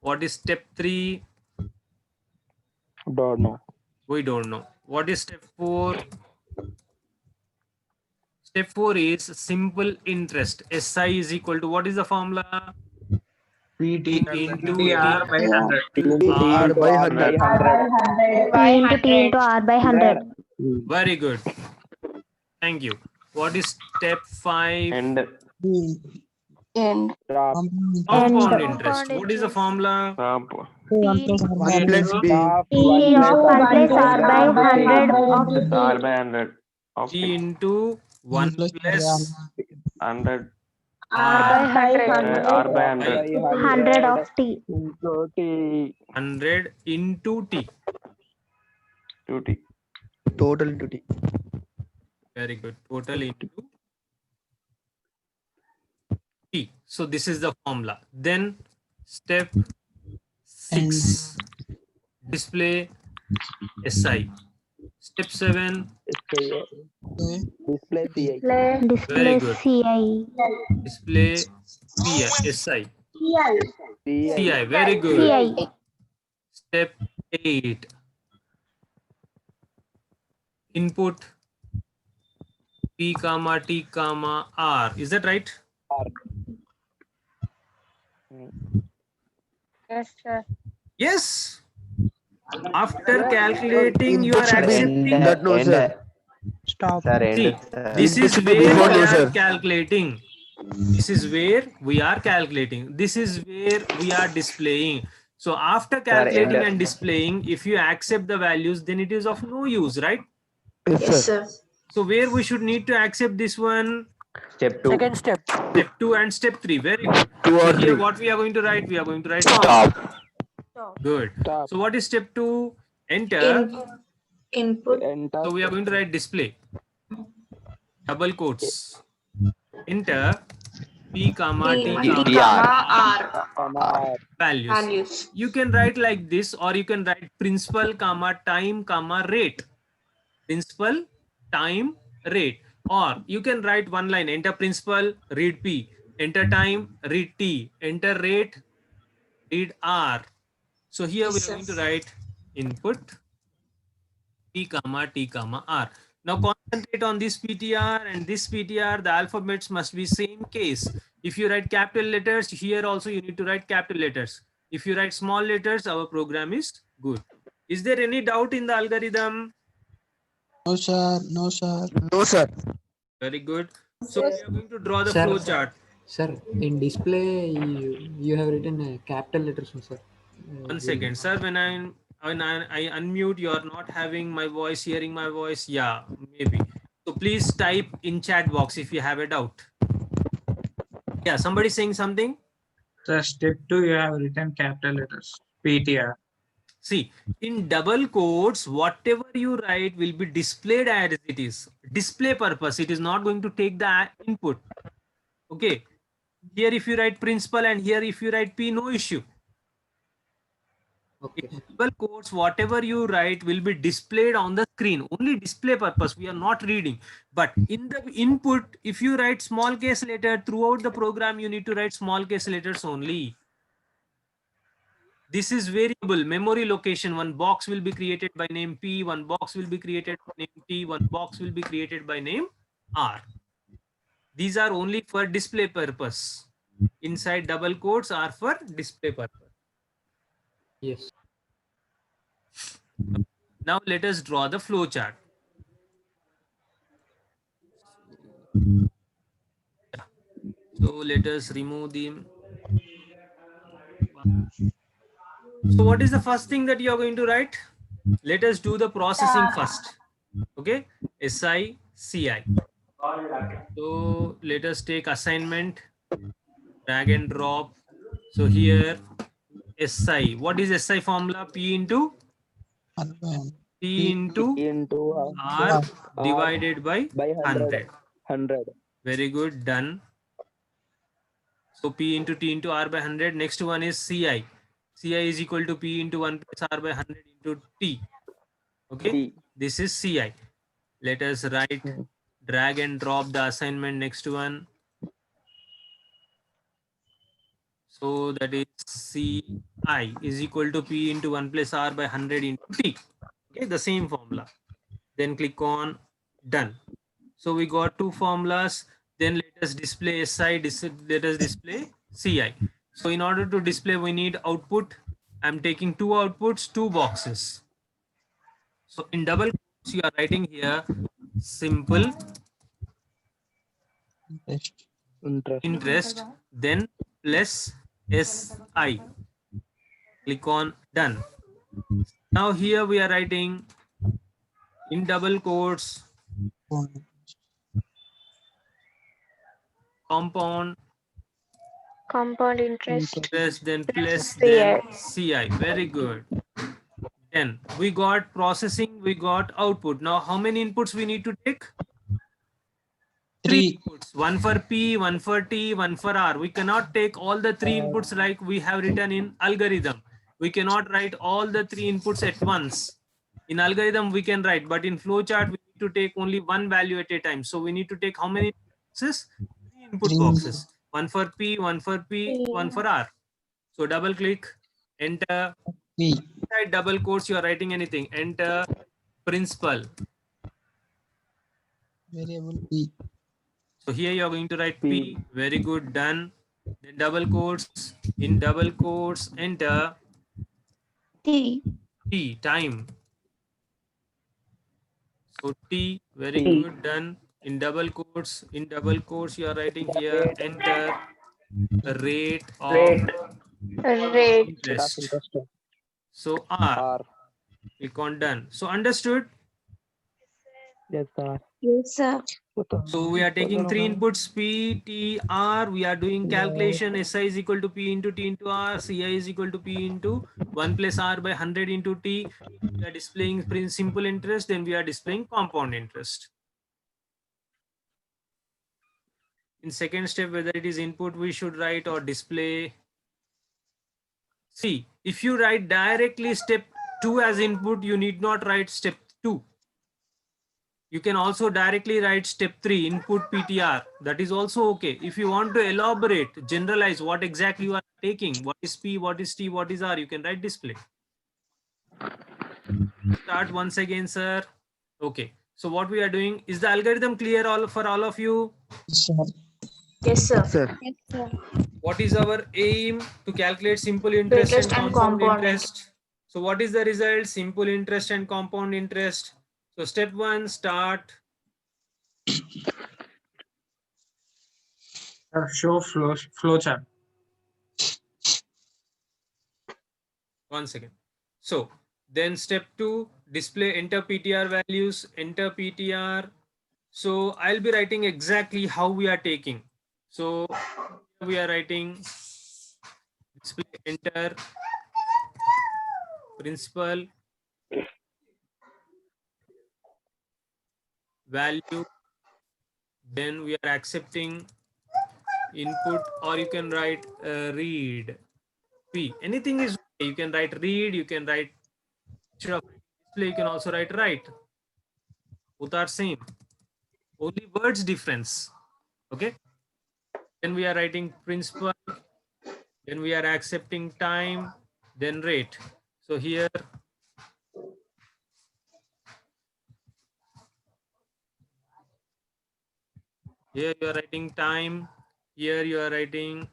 [SPEAKER 1] What is step 3?
[SPEAKER 2] Don't know.
[SPEAKER 1] We don't know. What is step 4? Step 4 is simple interest. SI is equal to, what is the formula?
[SPEAKER 5] PT
[SPEAKER 1] into
[SPEAKER 5] TR by 100.
[SPEAKER 6] R by 100.
[SPEAKER 4] T into T into R by 100.
[SPEAKER 1] Very good. Thank you. What is step 5?
[SPEAKER 2] And
[SPEAKER 4] End.
[SPEAKER 1] Compound interest. What is the formula?
[SPEAKER 6] 1 plus B.
[SPEAKER 4] T of 1 plus R by 100 of
[SPEAKER 2] R by 100 of
[SPEAKER 1] T into 1 plus
[SPEAKER 2] 100
[SPEAKER 4] R by 100.
[SPEAKER 2] R by 100
[SPEAKER 4] 100 of T.
[SPEAKER 2] into T
[SPEAKER 1] 100 into T.
[SPEAKER 2] to T.
[SPEAKER 6] Total into T.
[SPEAKER 1] Very good. Total into T. So this is the formula. Then step 6. Display SI. Step 7.
[SPEAKER 2] Display CI.
[SPEAKER 4] Display
[SPEAKER 1] good.
[SPEAKER 4] CI.
[SPEAKER 1] Display PI. SI.
[SPEAKER 2] CI.
[SPEAKER 1] CI. Very good.
[SPEAKER 4] CI.
[SPEAKER 1] Step 8. Input P comma T comma R. Is that right?
[SPEAKER 4] Yes, sir.
[SPEAKER 1] Yes. After calculating, you are
[SPEAKER 6] Input should be
[SPEAKER 1] accepting.
[SPEAKER 6] that no, sir.
[SPEAKER 1] See, this
[SPEAKER 6] Input
[SPEAKER 1] is
[SPEAKER 6] should be
[SPEAKER 1] where
[SPEAKER 6] before
[SPEAKER 1] we
[SPEAKER 6] no,
[SPEAKER 1] are
[SPEAKER 6] sir.
[SPEAKER 1] calculating. This is where we are calculating. This is where we are displaying. So after calculating and displaying, if you accept the values, then it is of no use, right?
[SPEAKER 6] Yes, sir.
[SPEAKER 1] So where we should need to accept this one?
[SPEAKER 2] Step 2.
[SPEAKER 9] Second step.
[SPEAKER 1] Step 2 and step 3. Very good.
[SPEAKER 6] 2
[SPEAKER 1] So
[SPEAKER 6] or
[SPEAKER 1] here
[SPEAKER 6] 3.
[SPEAKER 1] what we are going to write? We are going to write
[SPEAKER 6] Stop.
[SPEAKER 1] Good.
[SPEAKER 2] Stop.
[SPEAKER 1] So what is step 2? Enter.
[SPEAKER 4] Input.
[SPEAKER 2] Enter.
[SPEAKER 1] So we are going to write display. Double quotes. Enter P comma T comma
[SPEAKER 2] R.
[SPEAKER 1] values. You can write like this, or you can write principal comma time comma rate. Principal time rate. Or you can write one line. Enter principal, read P. Enter time, read T. Enter rate, read R. So here we are going to write input P comma T comma R. Now concentrate on this PTR and this PTR. The alphabets must be same case. If you write capital letters, here also you need to write capital letters. If you write small letters, our program is good. Is there any doubt in the algorithm?
[SPEAKER 10] No, sir. No, sir.
[SPEAKER 6] No, sir.
[SPEAKER 1] Very good. So we are going to draw the
[SPEAKER 3] Sir.
[SPEAKER 1] flow chart.
[SPEAKER 3] Sir, in display you have written capital letters, no, sir.
[SPEAKER 1] 1 second, sir. When I unmute, you are not having my voice, hearing my voice. Yeah, maybe. So please type in chat box if you have a doubt. Yeah, somebody saying something.
[SPEAKER 5] So step 2, you have written capital letters. PTR.
[SPEAKER 1] See, in double quotes, whatever you write will be displayed as it is. Display purpose. It is not going to take the input. Okay. Here if you write principal and here if you write P, no issue.
[SPEAKER 3] Okay.
[SPEAKER 1] In double quotes, whatever you write will be displayed on the screen. Only display purpose. We are not reading. But in the input, if you write small case letter throughout the program, you need to write small case letters only. This is variable memory location. One box will be created by name P, one box will be created by name T, one box will be created by name R. These are only for display purpose. Inside double quotes are for display purpose.
[SPEAKER 3] Yes.
[SPEAKER 1] Now let us draw the flow chart. So let us remove the So what is the first thing that you are going to write? Let us do the processing first. Okay, SI, CI. So let us take assignment, drag and drop. So here SI. What is SI formula? P into P into
[SPEAKER 2] into
[SPEAKER 1] R
[SPEAKER 2] R
[SPEAKER 1] divided by
[SPEAKER 2] by 100.
[SPEAKER 1] 100. Very good. Done. So P into T into R by 100. Next one is CI. CI is equal to P into 1 plus R by 100 into T. Okay.
[SPEAKER 2] T.
[SPEAKER 1] This is CI. Let us write, drag and drop the assignment next one. So that is CI is equal to P into 1 plus R by 100 into T. Okay, the same formula. Then click on done. So we got two formulas. Then let us display SI, let us display CI. So in order to display, we need output. I'm taking two outputs, two boxes. So in double quotes, you are writing here simple interest, then plus SI. Click on done. Now here we are writing in double quotes compound
[SPEAKER 4] interest.
[SPEAKER 1] then plus
[SPEAKER 4] CI.
[SPEAKER 1] then CI. Very good. Then we got processing, we got output. Now how many inputs we need to take? Three inputs. One for P, one for T, one for R. We cannot take all the three inputs like we have written in algorithm. We cannot write all the three inputs at once. In algorithm we can write, but in flowchart we need to take only one value at a time. So we need to take how many boxes? Three input boxes. One for P, one for P, one for R. So double click, enter. Inside double quotes you are writing anything. Enter principal.
[SPEAKER 10] Variable P.
[SPEAKER 1] So here you are going to write P. Very good, done. Then double quotes. In double quotes, enter
[SPEAKER 4] T.
[SPEAKER 1] T, time. So T, very good, done. In double quotes, you are writing here, enter rate of interest. So R. Click on done. So understood?
[SPEAKER 2] Yes, sir.
[SPEAKER 4] Yes, sir.
[SPEAKER 1] So we are taking three inputs P, T, R. We are doing calculation. SI is equal to P into T into R. CI is equal to P into 1 plus R by 100 into T. We are displaying simple interest. Then we are displaying compound interest. In second step, whether it is input we should write or display. See, if you write directly step 2 as input, you need not write step 2. You can also directly write step 3, input PTR. That is also okay. If you want to elaborate, generalize what exactly you are taking, what is P, what is T, what is R, you can write display. Start once again, sir. Okay. So what we are doing, is the algorithm clear for all of you?
[SPEAKER 4] Yes, sir.
[SPEAKER 6] Sir.
[SPEAKER 4] Yes, sir.
[SPEAKER 1] What is our aim? To calculate simple interest and compound interest. So what is the result? Simple interest and compound interest. So step 1, start.
[SPEAKER 5] Show flow chart.
[SPEAKER 1] 1 second. So then step 2, display enter PTR values, enter PTR. So I'll be writing exactly how we are taking. So we are writing display enter principal value. Then we are accepting input, or you can write read P. Anything is okay. You can write read, you can write display, you can also write write. Both are same. Only words difference. Okay. Then we are writing principal. Then we are accepting time, then rate. So here you are writing time. Here you are writing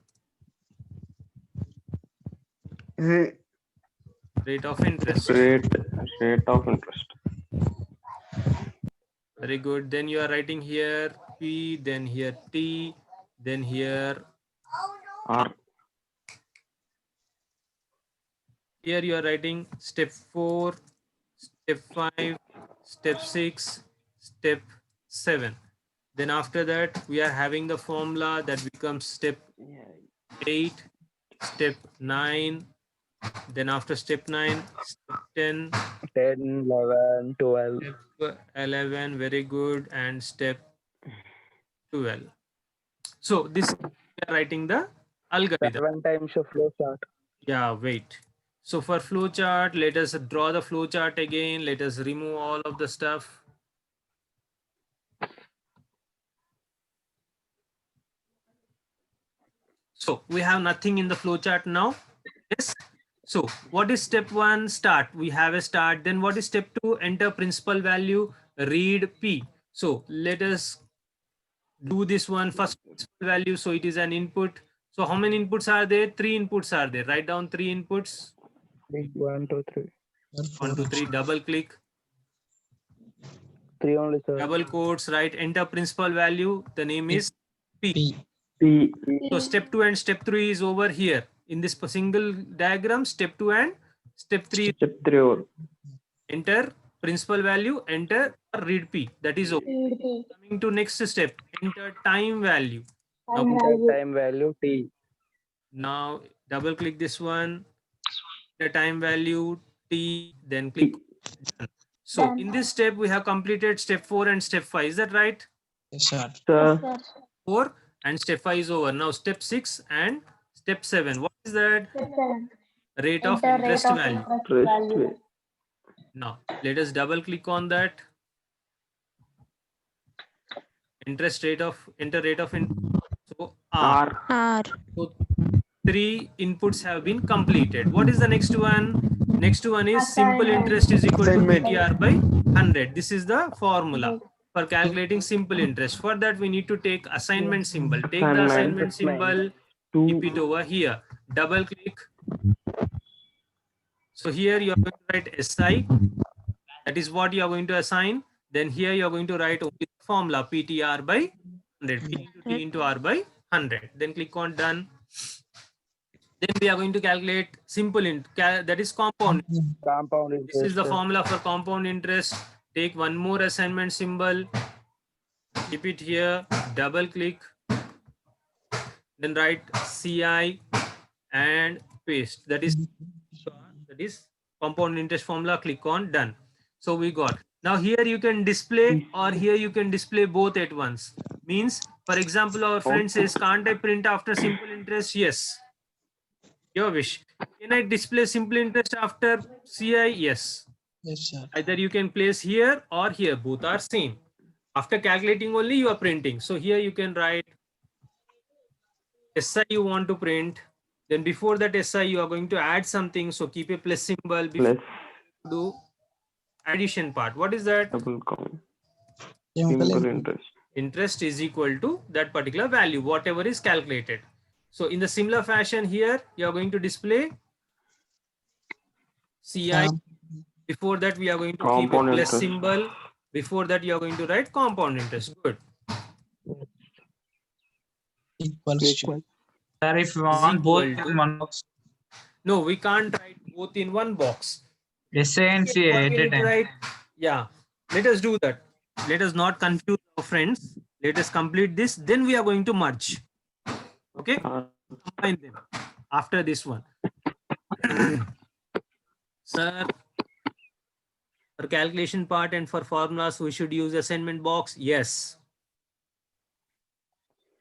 [SPEAKER 1] rate of interest.
[SPEAKER 2] Rate of interest.
[SPEAKER 1] Very good. Then you are writing here P, then here T, then here
[SPEAKER 2] R.
[SPEAKER 1] Here you are writing step 4, step 5, step 6, step 7. Then after that, we are having the formula that becomes step 8, step 9. Then after step 9, step 10,
[SPEAKER 6] 10, 11, 12.
[SPEAKER 1] step 11, very good, and step 12. So this we are writing the algorithm.
[SPEAKER 6] 7 times a flow chart.
[SPEAKER 1] Yeah, wait. So for flow chart, let us draw the flow chart again. Let us remove all of the stuff. So we have nothing in the flow chart now. Yes. So what is step 1? Start. We have a start. Then what is step 2? Enter principal value, read P. So let us do this one first, principal value. So it is an input. So how many inputs are there? 3 inputs are there. Write down 3 inputs.
[SPEAKER 6] 1, 2, 3.
[SPEAKER 1] 1, 2, 3. Double click.
[SPEAKER 6] 3 only, sir.
[SPEAKER 1] Double quotes. Write enter principal value. The name is P.
[SPEAKER 6] P.
[SPEAKER 1] So step 2 and step 3 is over here. In this single diagram, step 2 and step 3.
[SPEAKER 2] Step 3 over.
[SPEAKER 1] Enter principal value, enter read P. That is okay. Coming to next step, enter time value.
[SPEAKER 6] Time value T.
[SPEAKER 1] Now double click this one, the time value T, then click done. So in this step, we have completed step 4 and step 5. Is that right?
[SPEAKER 10] Yes, sir.
[SPEAKER 2] Sir,
[SPEAKER 1] 4 and step 5 is over. Now step 6 and step 7. What is that? Rate of interest value.
[SPEAKER 2] rest
[SPEAKER 1] Now let us double click on that. Enter rate of interest. So R.
[SPEAKER 2] R.
[SPEAKER 1] So 3 inputs have been completed. What is the next one? Next one is simple interest is equal to
[SPEAKER 6] Assignment.
[SPEAKER 1] PTR by 100. This is the formula for calculating simple interest. For that, we need to take assignment symbol. Take the assignment symbol, keep it over here. Double click. So here you are going to write SI. That is what you are going to assign. Then here you are going to write only the formula PTR by 100. P into T into R by 100. Then click on done. Then we are going to calculate simple that is compound.
[SPEAKER 6] Compound interest.
[SPEAKER 1] This is the formula for compound interest. Take one more assignment symbol. Keep it here. Double click. Then write CI and paste. That is compound interest formula. Click on done. So we got. Now here you can display or here you can display both at once. Means, for example, our friend says, can't I print after simple interest? Yes. Your wish. Can I display simple interest after CI? Yes.
[SPEAKER 10] Yes, sir.
[SPEAKER 1] Either you can place here or here. Both are same. After calculating only you are printing. So here you can write SI you want to print. Then before that SI you are going to add something. So keep a plus symbol before
[SPEAKER 2] Plus
[SPEAKER 1] do addition part. What is that?
[SPEAKER 2] double count.
[SPEAKER 10] Simple
[SPEAKER 2] Simple interest.
[SPEAKER 1] Interest is equal to that particular value, whatever is calculated. So in the similar fashion here, you are going to display CI. Before that, we are going to keep a
[SPEAKER 2] Compound
[SPEAKER 1] plus
[SPEAKER 2] interest.
[SPEAKER 1] symbol. Before that, you are going to write compound interest. Good.
[SPEAKER 10] equals to.
[SPEAKER 6] Equal.
[SPEAKER 5] Sir, if you want both
[SPEAKER 1] equal to-
[SPEAKER 5] in one box,
[SPEAKER 1] No, we can't write both in one box.
[SPEAKER 5] SA and CA
[SPEAKER 1] What
[SPEAKER 5] at
[SPEAKER 1] we
[SPEAKER 5] a
[SPEAKER 1] need to
[SPEAKER 5] time.
[SPEAKER 1] write- Yeah, let us do that. Let us not confuse our friends. Let us complete this. Then we are going to merge. Okay. Combine them after this one. Sir, for calculation part and for formulas, we should use assignment box. Yes.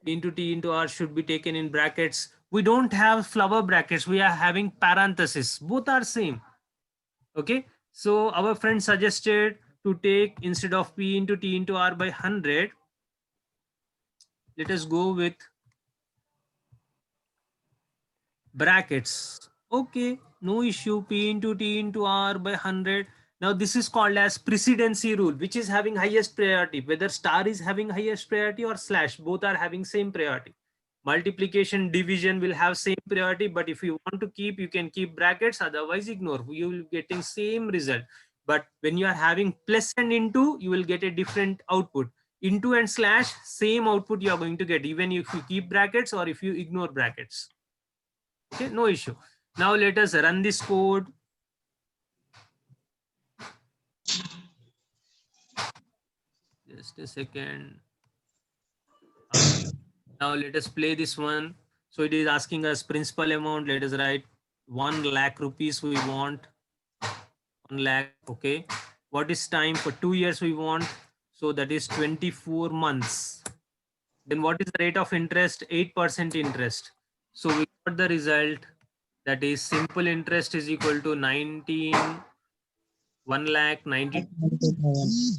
[SPEAKER 1] P into T into R should be taken in brackets. We don't have flower brackets. We are having parentheses. Both are same. Okay. So our friend suggested to take, instead of P into T into R by 100, let us go with brackets. Okay, no issue. P into T into R by 100. Now this is called as precedency rule, which is having highest priority. Whether star is having highest priority or slash, both are having same priority. Multiplication, division will have same priority, but if you want to keep, you can keep brackets, otherwise ignore. You will be getting same result. But when you are having plus and into, you will get a different output. Into and slash, same output you are going to get, even if you keep brackets or if you ignore brackets. Okay, no issue. Now let us run this code. Just a second. Now let us play this one. So it is asking us principal amount. Let us write 1 lakh rupees we want. 1 lakh. Okay. What is time? For 2 years we want. So that is 24 months. Then what is the rate of interest? 8% interest. So we got the result, that is simple interest is equal to 1 lakh 90,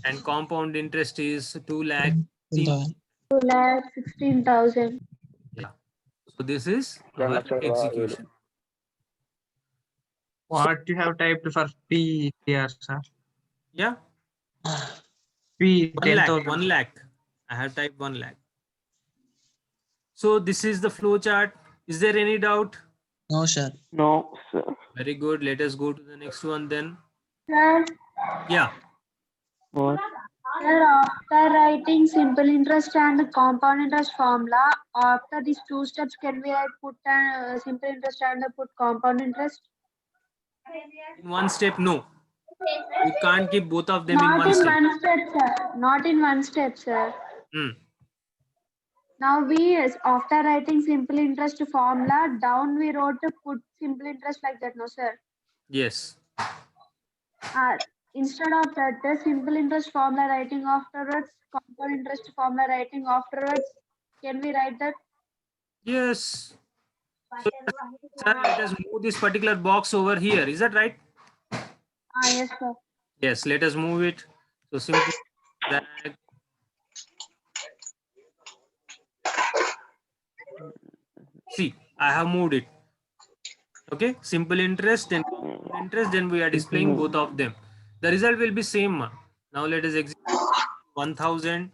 [SPEAKER 1] and compound interest is 2 lakh.
[SPEAKER 4] 2,16,000.
[SPEAKER 1] Yeah. So this is our execution.
[SPEAKER 5] What you have typed for P here, sir?
[SPEAKER 1] Yeah.
[SPEAKER 5] P
[SPEAKER 1] 1 lakh.
[SPEAKER 5] 10,000.
[SPEAKER 1] 1 lakh. I have typed 1 lakh. So this is the flow chart. Is there any doubt?
[SPEAKER 10] No, sir.
[SPEAKER 2] No, sir.
[SPEAKER 1] Very good. Let us go to the next one then.
[SPEAKER 4] Sir,
[SPEAKER 1] Yeah.
[SPEAKER 2] What?
[SPEAKER 4] sir, after writing simple interest and compound interest formula, after these 2 steps, can we put simple interest and put compound interest?
[SPEAKER 1] In one step, no. You can't keep both of them in
[SPEAKER 4] Not
[SPEAKER 1] one
[SPEAKER 4] in
[SPEAKER 1] step.
[SPEAKER 4] one step, sir. Not in one step, sir.
[SPEAKER 1] Hmm.
[SPEAKER 4] Now we, after writing simple interest formula, down we wrote to put simple interest like that, no, sir.
[SPEAKER 1] Yes.
[SPEAKER 4] Instead of that, the simple interest formula writing afterwards, compound interest formula writing afterwards. Can we write that?
[SPEAKER 1] Yes. So, sir, let us move this particular box over here. Is that right?
[SPEAKER 4] Yes, sir.
[SPEAKER 1] Yes, let us move it. So simply drag. See, I have moved it. Okay, simple interest, then compound interest, then we are displaying both of them. The result will be same. Now let us execute 1,000,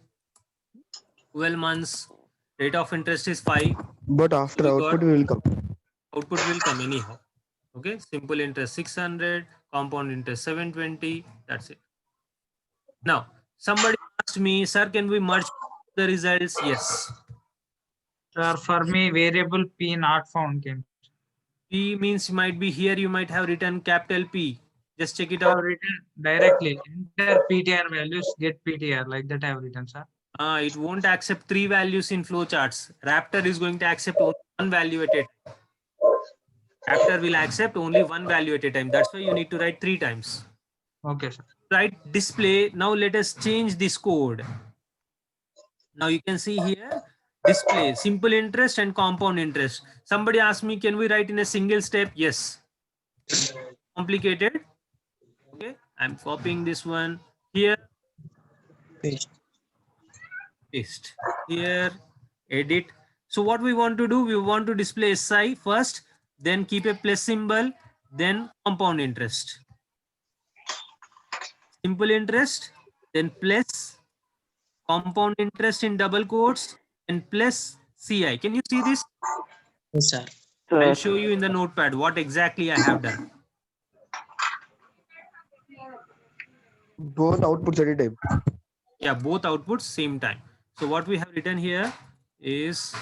[SPEAKER 1] 12 months, rate of interest is 5.
[SPEAKER 6] But after
[SPEAKER 1] We
[SPEAKER 6] output
[SPEAKER 1] got-
[SPEAKER 6] will come.
[SPEAKER 1] Output will come anyhow. Okay, simple interest 600, compound interest 720. That's it. Now, somebody asked me, sir, can we merge the results? Yes.
[SPEAKER 5] Sir, for me, variable P not found came.
[SPEAKER 1] P means might be here, you might have written capital P. Just check it
[SPEAKER 5] I have
[SPEAKER 1] out.
[SPEAKER 5] written directly enter PTR values, get PTR, like that I have written, sir.
[SPEAKER 1] It won't accept 3 values in flowcharts. Raptor is going to accept only 1 value at a time. Raptor will accept only 1 value at a time. That's why you need to write 3 times.
[SPEAKER 5] Okay, sir.
[SPEAKER 1] Write display. Now let us change this code. Now you can see here display simple interest and compound interest. Somebody asked me, can we write in a single step? Yes. Complicated. Okay, I'm copying this one here.
[SPEAKER 10] Paste.
[SPEAKER 1] Paste here, edit. So what we want to do, we want to display SI first, then keep a plus symbol, then compound interest. Simple interest, then plus compound interest in double quotes, and plus CI. Can you see this?
[SPEAKER 10] Yes, sir.
[SPEAKER 1] I'll show you in the notepad what exactly I have done.
[SPEAKER 6] Both outputs at a time.
[SPEAKER 1] Yeah, both outputs same time. So what we have written here is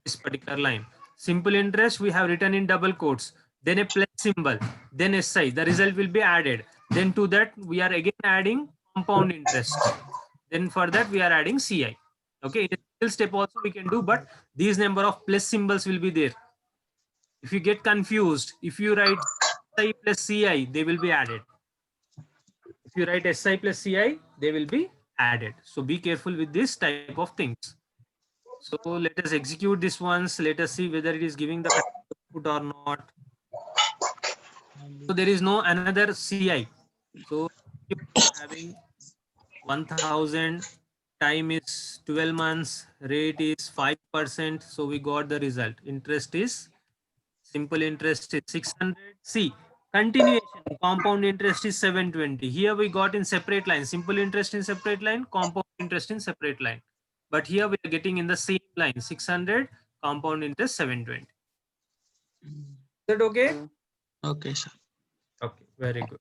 [SPEAKER 1] this particular line. Simple interest we have written in double quotes, then a plus symbol, then SI. The result will be added. Then to that we are again adding compound interest. Then for that we are adding CI. Okay, in a single step also we can do, but these number of plus symbols will be there. If you get confused, if you write SI plus CI, they will be added. If you write SI plus CI, they will be added. So be careful with this type of things. So let us execute this once. Let us see whether it is giving the output or not. So there is no another CI. So having 1,000, time is 12 months, rate is 5%. So we got the result. Interest is simple interest is 600. See, continuation, compound interest is 720. Here we got in separate line, simple interest in separate line, compound interest in separate line. But here we are getting in the same line, 600, compound interest 720. Is that okay?
[SPEAKER 10] Okay, sir.
[SPEAKER 1] Okay, very good.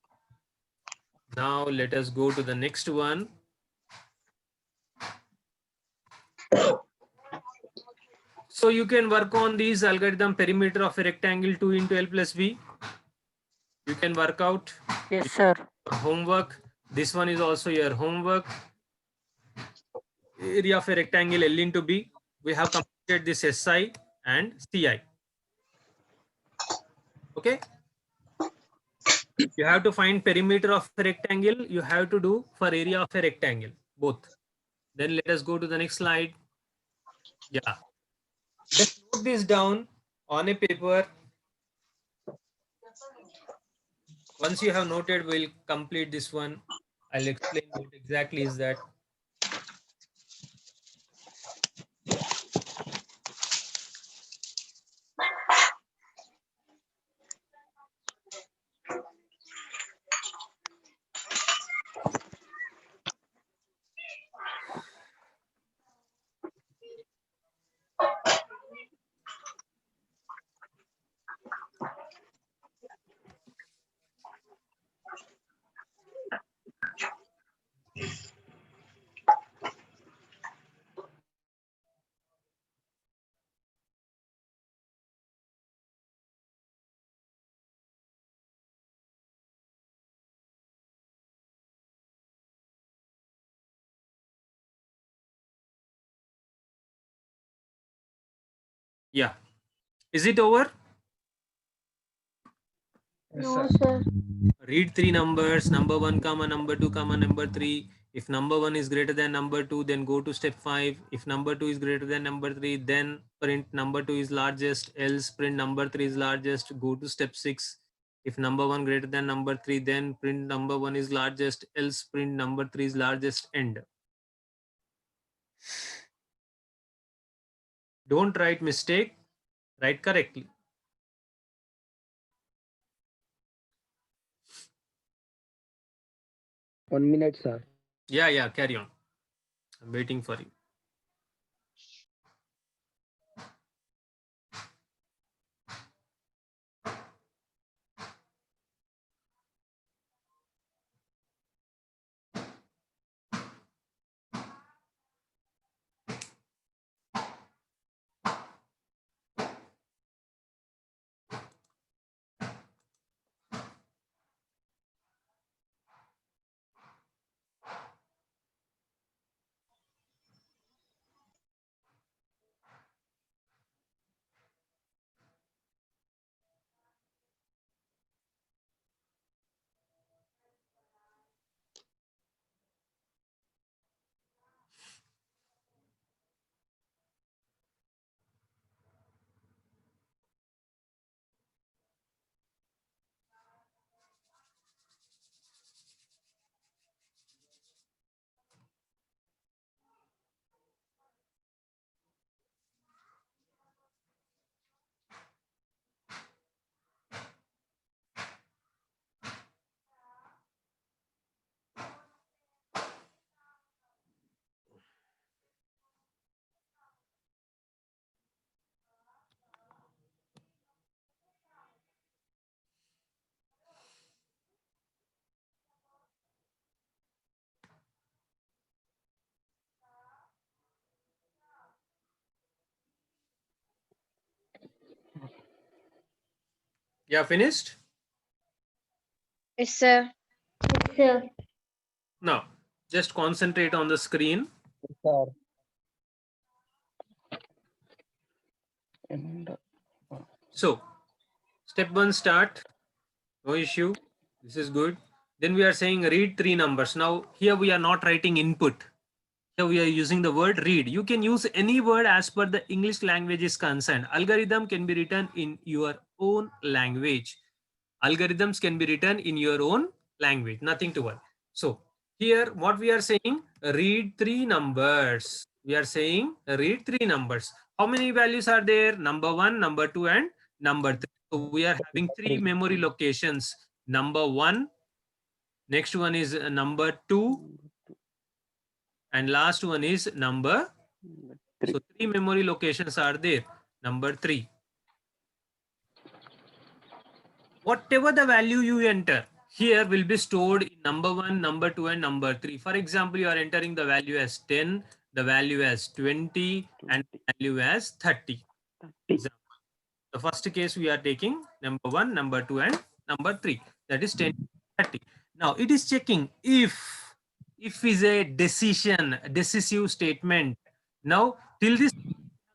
[SPEAKER 1] Now let us go to the next one. So you can work on these algorithm perimeter of a rectangle 2 into L plus B. You can work out.
[SPEAKER 9] Yes, sir.
[SPEAKER 1] Homework. This one is also your homework. area of a rectangle L into B. We have completed this SI and CI. Okay. You have to find perimeter of a rectangle. You have to do for area of a rectangle, both. Then let us go to the next slide. Yeah. Just note this down on a paper. Once you have noted, we'll complete this one. I'll explain what exactly is that. Yeah. Is it over?
[SPEAKER 4] No, sir.
[SPEAKER 1] Read three numbers, number 1 comma number 2 comma number 3. If number 1 is greater than number 2, then go to step 5. If number 2 is greater than number 3, then print number 2 is largest, else print number 3 is largest, go to step 6. If number 1 greater than number 3, then print number 1 is largest, else print number 3 is largest, end. Don't write mistake, write correctly.
[SPEAKER 6] One minute, sir.
[SPEAKER 1] Yeah, carry on. I'm waiting for you. Yeah, finished?
[SPEAKER 4] Yes, sir. Yes, sir.
[SPEAKER 1] Now, just concentrate on the screen.
[SPEAKER 6] Sir. And
[SPEAKER 1] So, step 1 start. No issue. This is good. Then we are saying read three numbers. Now, here we are not writing input. Here we are using the word read. You can use any word as per the English language is concerned. Algorithm can be written in your own language. Algorithms can be written in your own language. Nothing to worry. So, here what we are saying, read three numbers. We are saying read three numbers. How many values are there? Number 1, number 2 and number 3. So we are having three memory locations. Number 1, next one is number 2, and last one is number 3. So 3 memory locations are there. Number 3. Whatever the value you enter here will be stored in number 1, number 2 and number 3. For example, you are entering the value as 10, the value as 20 and the value as 30. Example. The first case we are taking number 1, number 2 and number 3. That is 10, 30. Now it is checking if if is a decisive statement. Now, till this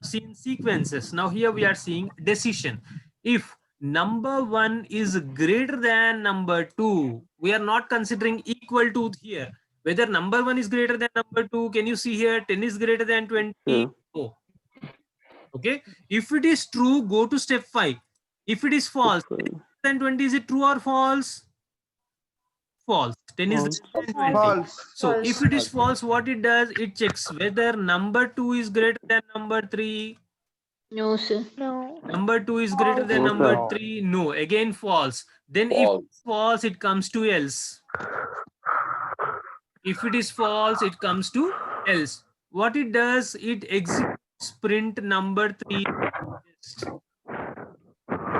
[SPEAKER 1] seen sequences. Now here we are seeing decision. If number 1 is greater than number 2, we are not considering equal to here. Whether number 1 is greater than number 2, can you see here 10 is greater than 20?
[SPEAKER 2] Yeah.
[SPEAKER 1] Oh. Okay. If it is true, go to step 5. If it is false, 10 is greater than 20, is it true or false? False. 10 is greater than 20.
[SPEAKER 6] False.
[SPEAKER 1] So if it is false, what it does, it checks whether number 2 is greater than number 3.
[SPEAKER 4] No, sir.
[SPEAKER 9] No.
[SPEAKER 1] Number 2 is greater than
[SPEAKER 2] No,
[SPEAKER 1] number
[SPEAKER 2] sir.
[SPEAKER 1] 3. No, again false. Then if it's false, it comes to else. If it is false, it comes to else. What it does, it executes print number 3.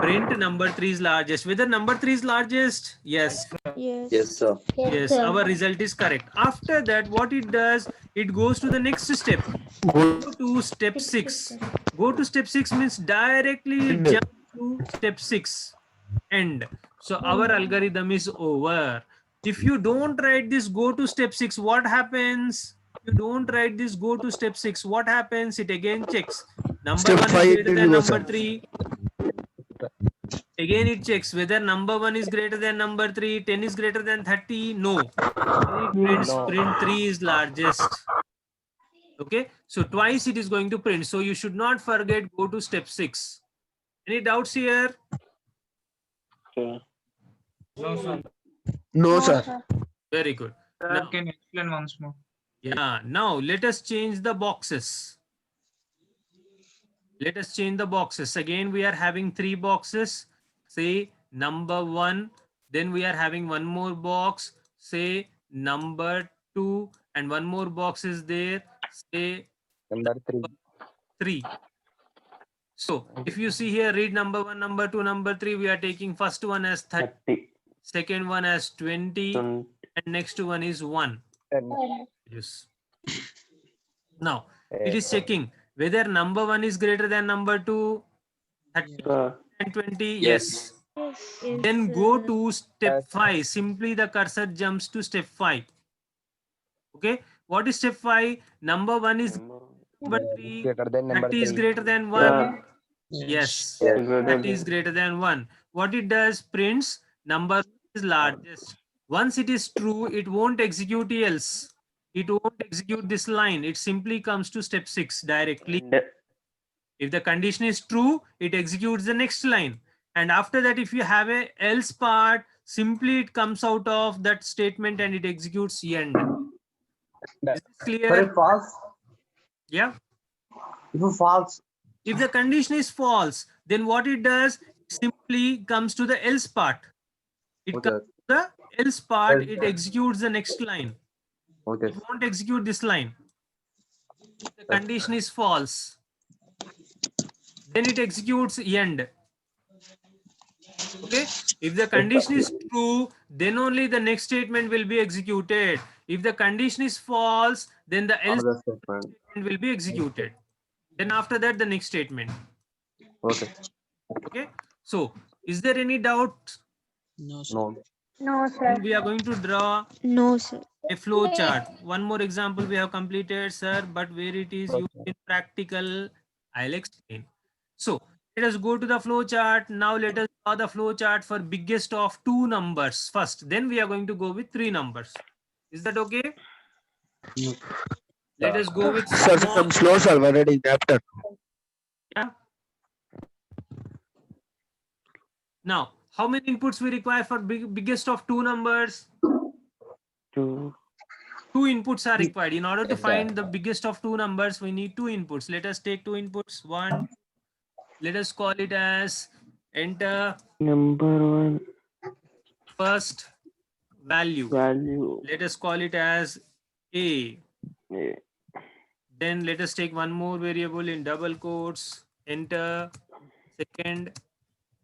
[SPEAKER 1] Print number 3 is largest. Whether number 3 is largest? Yes.
[SPEAKER 9] Yes.
[SPEAKER 2] sir.
[SPEAKER 1] Yes, our result is correct. After that, what it does, it goes to the next step. Go to step 6. Go to step 6 means directly jump to step 6. End. So our algorithm is over. If you don't write this, go to step 6, what happens? You don't write this, go to step 6, what happens? It again checks. Number
[SPEAKER 6] Step
[SPEAKER 1] 1 is
[SPEAKER 6] 5
[SPEAKER 1] greater
[SPEAKER 6] will
[SPEAKER 1] than
[SPEAKER 6] go,
[SPEAKER 1] number
[SPEAKER 6] sir.
[SPEAKER 1] 3. Again, it checks whether number 1 is greater than number 3, 10 is greater than 30. No. It prints print 3 is largest. Okay. So twice it is going to print. So you should not forget, go to step 6. Any doubts here?
[SPEAKER 2] Okay.
[SPEAKER 7] No, sir.
[SPEAKER 6] No, sir.
[SPEAKER 1] Very good.
[SPEAKER 5] Sir,
[SPEAKER 1] Now,
[SPEAKER 5] can you explain once more?
[SPEAKER 1] yeah. Now let us change the boxes. Let us change the boxes. Again, we are having 3 boxes. Say number 1. Then we are having one more box. Say number 2. And one more box is there. Say
[SPEAKER 2] Number 3.
[SPEAKER 1] 3. So if you see here, read number 1, number 2, number 3. We are taking first one as 30,
[SPEAKER 2] 30.
[SPEAKER 1] second one as 20,
[SPEAKER 2] 20.
[SPEAKER 1] and next one is 1.
[SPEAKER 2] 10.
[SPEAKER 1] Yes. Now it is checking whether number 1 is greater than number 2, 30 and 20. Yes. Then go to step 5. Simply the cursor jumps to step 5. Okay. What is step 5? Number 1 is number 3.
[SPEAKER 2] Greater than number
[SPEAKER 1] 30 is
[SPEAKER 2] 3.
[SPEAKER 1] greater than 1. Yes. 30 is greater than 1. What it does, prints number is largest. Once it is true, it won't execute else. It won't execute this line. It simply comes to step 6 directly. If the condition is true, it executes the next line. And after that, if you have a else part, simply it comes out of that statement and it executes end. Is this clear?
[SPEAKER 8] false.
[SPEAKER 1] Yeah.
[SPEAKER 8] If false.
[SPEAKER 1] If the condition is false, then what it does, simply comes to the else part. It comes to the else part, it executes the next line.
[SPEAKER 2] Okay.
[SPEAKER 1] It won't execute this line. If the condition is false, then it executes end. Okay. If the condition is true, then only the next statement will be executed. If the condition is false, then the else statement will be executed. Then after that, the next statement.
[SPEAKER 2] Okay.
[SPEAKER 1] Okay. So, is there any doubt?
[SPEAKER 10] No, sir.
[SPEAKER 2] No.
[SPEAKER 4] No, sir.
[SPEAKER 1] We are going to draw
[SPEAKER 9] No, sir.
[SPEAKER 1] a flow chart. One more example we have completed, sir, but where it is used in practical, I'll explain. So, let us go to the flow chart. Now, let us draw the flow chart for biggest of 2 numbers first. Then we are going to go with 3 numbers. Is that okay? Let us go with
[SPEAKER 6] Sir, some slow sir already after.
[SPEAKER 1] Yeah. Now, how many inputs we require for biggest of 2 numbers?
[SPEAKER 2] 2.
[SPEAKER 1] 2 inputs are required. In order to find the biggest of 2 numbers, we need 2 inputs. Let us take 2 inputs. 1. Let us call it as enter
[SPEAKER 2] Number 1.
[SPEAKER 1] first value.
[SPEAKER 2] Value.
[SPEAKER 1] Let us call it as A.
[SPEAKER 2] Yeah.
[SPEAKER 1] Then let us take one more variable in double quotes. Enter second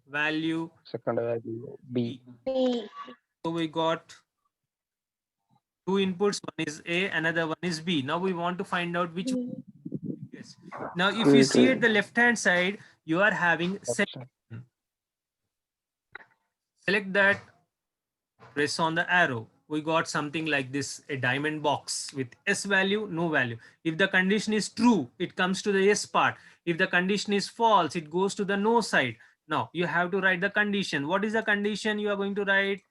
[SPEAKER 1] value.
[SPEAKER 2] Second value. B.
[SPEAKER 1] So we got 2 inputs. One is A, another one is B. Now we want to find out which one. Yes. Now if you see at the left hand side, you are having select. Select that. Press on the arrow. we got something like this, a diamond box with S value, no value. If the condition is true, it comes to the yes part. If the condition is false, it goes to the no side. Now you have to write the condition. What is the condition you are going to write?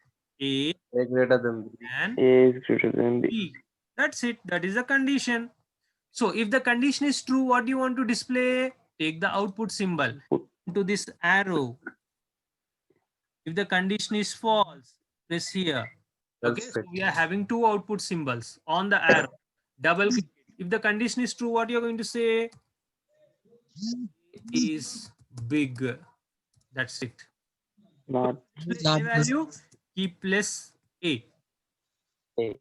[SPEAKER 1] A
[SPEAKER 2] greater than B.
[SPEAKER 1] and
[SPEAKER 2] A is greater than B.
[SPEAKER 1] B. That's it. That is the condition. So if the condition is true, what do you want to display? Take the output symbol to this arrow. If the condition is false, press here. Okay, so we are having two output symbols on the arrow. Double click it. If the condition is true, what you're going to say? Is big. That's it.
[SPEAKER 2] Not
[SPEAKER 1] Display A value, keep plus A.
[SPEAKER 2] A.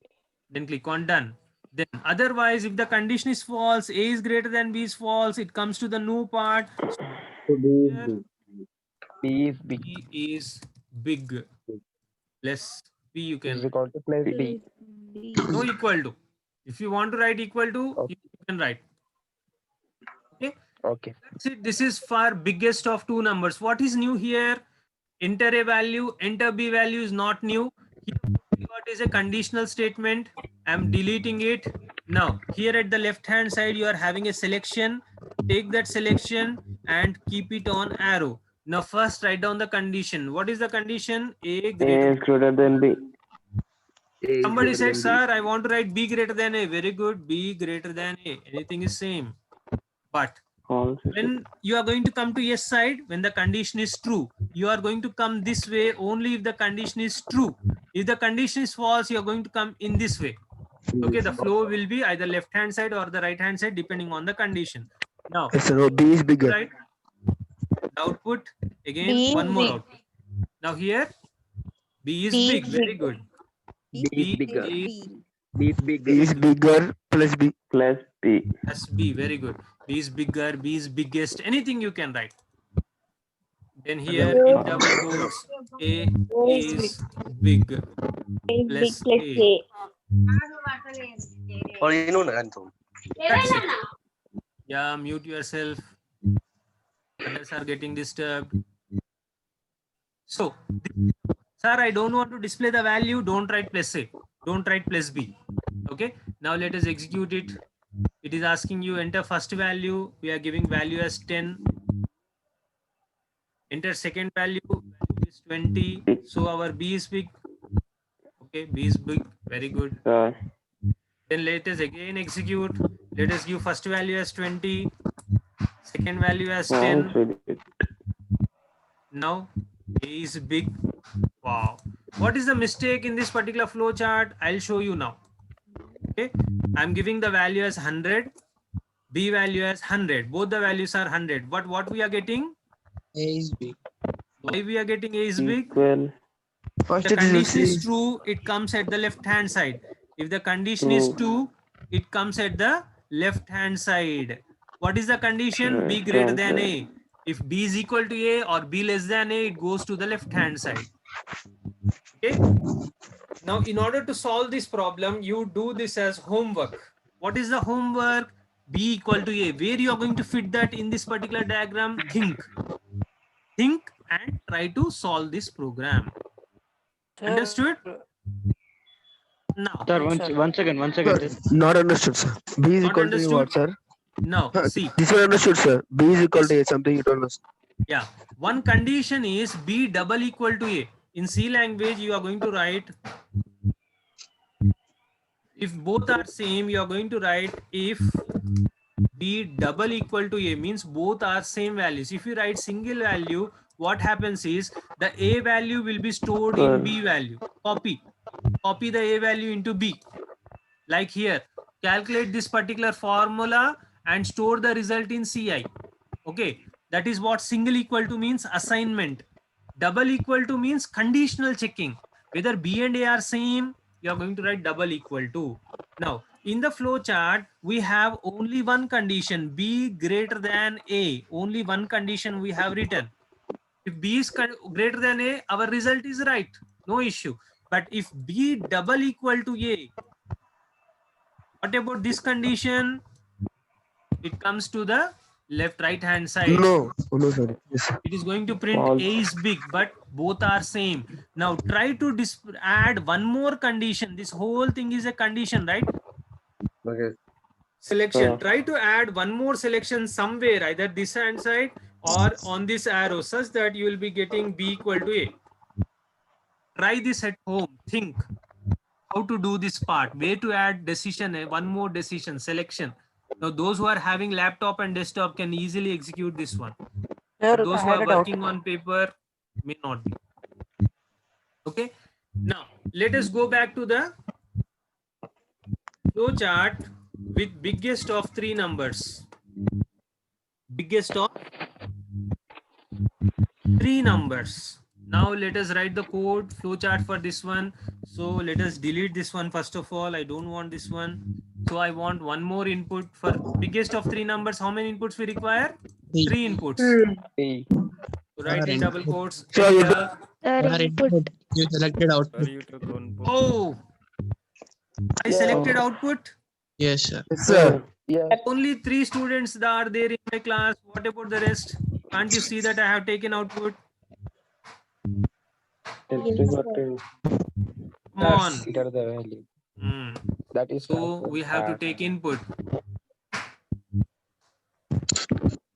[SPEAKER 1] Then click on done. Then otherwise, if the condition is false, A is greater than B is false, it comes to the no part.
[SPEAKER 2] So B is big.
[SPEAKER 1] B is big. Plus B you
[SPEAKER 2] Is
[SPEAKER 1] can
[SPEAKER 2] equal to plus B.
[SPEAKER 1] no equal to. If you want to write equal to,
[SPEAKER 2] Okay.
[SPEAKER 1] you can write. Okay.
[SPEAKER 2] Okay.
[SPEAKER 1] That's it. This is for biggest of two numbers. What is new here? Enter A value, enter B value is not new. Here what is a conditional statement. I'm deleting it. Now here at the left hand side, you are having a selection. Take that selection and keep it on arrow. Now first write down the condition. What is the condition? A
[SPEAKER 2] A
[SPEAKER 1] greater.
[SPEAKER 2] is greater than B.
[SPEAKER 1] Somebody said, sir, I want to write B greater than A. Very good. B greater than A. Anything is same. But
[SPEAKER 2] False.
[SPEAKER 1] when you are going to come to yes side, when the condition is true, you are going to come this way only if the condition is true. If the condition is false, you are going to come in this way. Okay, the flow will be either left hand side or the right hand side depending on the condition. Now,
[SPEAKER 6] Yes, sir. No, B is bigger.
[SPEAKER 1] right? Output again,
[SPEAKER 4] B is
[SPEAKER 1] one more
[SPEAKER 4] big.
[SPEAKER 1] output. Now here, B is
[SPEAKER 4] B
[SPEAKER 1] big.
[SPEAKER 4] is
[SPEAKER 1] Very
[SPEAKER 4] big.
[SPEAKER 1] good.
[SPEAKER 2] B is bigger.
[SPEAKER 1] is
[SPEAKER 2] B is bigger.
[SPEAKER 6] B is bigger plus B.
[SPEAKER 2] Plus B.
[SPEAKER 1] That's B. Very good. B is bigger. B is biggest. Anything you can write. Then here in double quotes, A is big plus A. That's it. Yeah, mute yourself. Others are getting disturbed. So, sir, I don't want to display the value. Don't write plus A. Don't write plus B. Okay. Now let us execute it. It is asking you enter first value. We are giving value as 10. Enter second value. Value is 20. So our B is big. Okay, B is big. Very good. Then let us again execute. Let us give first value as 20. Second value as 10. Now A is big. Wow. What is the mistake in this particular flow chart? I'll show you now. Okay. I'm giving the value as 100. B value as 100. Both the values are 100. But what we are getting?
[SPEAKER 10] A is big.
[SPEAKER 1] Why we are getting A is big?
[SPEAKER 2] Equal.
[SPEAKER 6] First
[SPEAKER 1] The
[SPEAKER 6] it is
[SPEAKER 1] condition is
[SPEAKER 6] C.
[SPEAKER 1] true, it comes at the left hand side. If the condition is true, it comes at the left hand side. What is the condition? B greater than A. If B is equal to A or B less than A, it goes to the left hand side. Okay. Now, in order to solve this problem, you do this as homework. What is the homework? B equal to A. Where you are going to fit that in this particular diagram? Think. Think and try to solve this program. Understood? Now,
[SPEAKER 2] Sir, one second.
[SPEAKER 6] Sir, not understood, sir. B is
[SPEAKER 1] Not
[SPEAKER 6] equal to what, sir?
[SPEAKER 1] now see,
[SPEAKER 6] This one understood, sir. B is equal to A, something you don't know.
[SPEAKER 1] yeah, one condition is B double equal to A. In C language, you are going to write, if both are same, you are going to write if B double equal to A, means both are same values. If you write single value, what happens is the A value will be stored in B value. Copy the A value into B. Like here, calculate this particular formula and store the result in CI. Okay, that is what single equal to means, assignment. Double equal to means conditional checking. Whether B and A are same, you are going to write double equal to. Now, in the flow chart, we have only one condition, B greater than A. Only one condition we have written. If B is greater than A, our result is right. No issue. But if B double equal to A, what about this condition? It comes to the left right hand side,
[SPEAKER 6] No. Oh, no, sorry. Yes.
[SPEAKER 1] it is going to print
[SPEAKER 2] False.
[SPEAKER 1] A is big, but both are same. Now try to add one more condition. This whole thing is a condition, right?
[SPEAKER 2] Okay.
[SPEAKER 1] Selection.
[SPEAKER 2] Yeah.
[SPEAKER 1] Try to add one more selection somewhere, either this hand side or on this arrow, such that you will be getting B equal to A. Try this at home. Think how to do this part, where to add decision, one more decision, selection. Now those who are having laptop and desktop can easily execute this one.
[SPEAKER 9] Sir,
[SPEAKER 1] But those
[SPEAKER 9] I
[SPEAKER 1] who
[SPEAKER 9] had
[SPEAKER 1] are
[SPEAKER 9] a doubt.
[SPEAKER 1] working on paper may not be. Okay. Now let us go back to the flow chart with biggest of three numbers. Biggest of three numbers. Now let us write the code flow chart for this one. So let us delete this one first of all. I don't want this one. So I want one more input for biggest of three numbers. How many inputs we require? Three inputs.
[SPEAKER 2] C.
[SPEAKER 1] So write in double quotes.
[SPEAKER 6] So you
[SPEAKER 1] enter.
[SPEAKER 10] Our input, you selected output.
[SPEAKER 1] Oh, I selected output.
[SPEAKER 10] Yes, sir.
[SPEAKER 6] Yes, sir.
[SPEAKER 2] Yes.
[SPEAKER 1] Only 3 students are there in my class. What about the rest? Can't you see that I have taken output? Come on.
[SPEAKER 2] Enter the value.
[SPEAKER 1] Hmm.
[SPEAKER 2] That is
[SPEAKER 1] So we have to take input.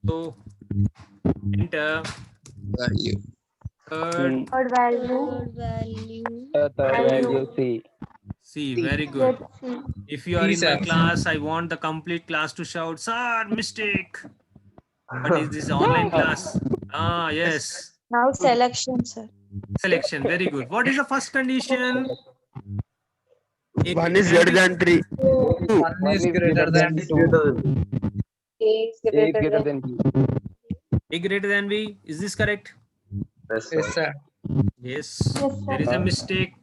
[SPEAKER 1] So enter
[SPEAKER 10] Value.
[SPEAKER 1] third
[SPEAKER 4] Third value.
[SPEAKER 2] third value C.
[SPEAKER 1] C. Very good.
[SPEAKER 4] Get C.
[SPEAKER 1] If you are in my
[SPEAKER 5] sir.
[SPEAKER 1] class, I want the complete class to shout, "Sir, mistake." But is this online class? Ah, yes.
[SPEAKER 11] Now selection, sir.
[SPEAKER 1] Selection. Very good. What is the first condition?
[SPEAKER 6] One is greater than 3.
[SPEAKER 5] One is greater than 2.
[SPEAKER 11] A is
[SPEAKER 2] A is
[SPEAKER 11] greater
[SPEAKER 2] greater
[SPEAKER 11] than
[SPEAKER 2] than B.
[SPEAKER 1] A greater than B. Is this correct?
[SPEAKER 5] Yes, sir.
[SPEAKER 1] Yes.
[SPEAKER 4] Yes, sir.
[SPEAKER 1] There is a mistake.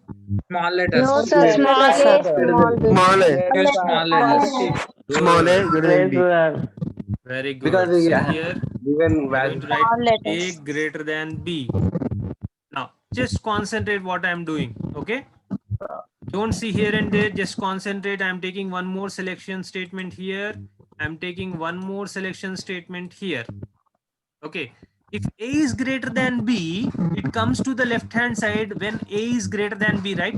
[SPEAKER 5] Small letters.
[SPEAKER 11] No, sir.
[SPEAKER 4] Small A, small B.
[SPEAKER 6] Small a.
[SPEAKER 5] Use small letters.
[SPEAKER 6] Small a greater than B.
[SPEAKER 1] Very good.
[SPEAKER 2] Because we
[SPEAKER 1] So
[SPEAKER 2] have
[SPEAKER 1] here
[SPEAKER 2] given
[SPEAKER 1] we are going to
[SPEAKER 11] Small
[SPEAKER 1] write A
[SPEAKER 11] letters.
[SPEAKER 1] greater than B. Now, just concentrate what I am doing. Okay. Don't see here and there. Just concentrate. I am taking one more selection statement here. I am taking one more selection statement here. Okay. If A is greater than B, it comes to the left hand side when A is greater than B, right?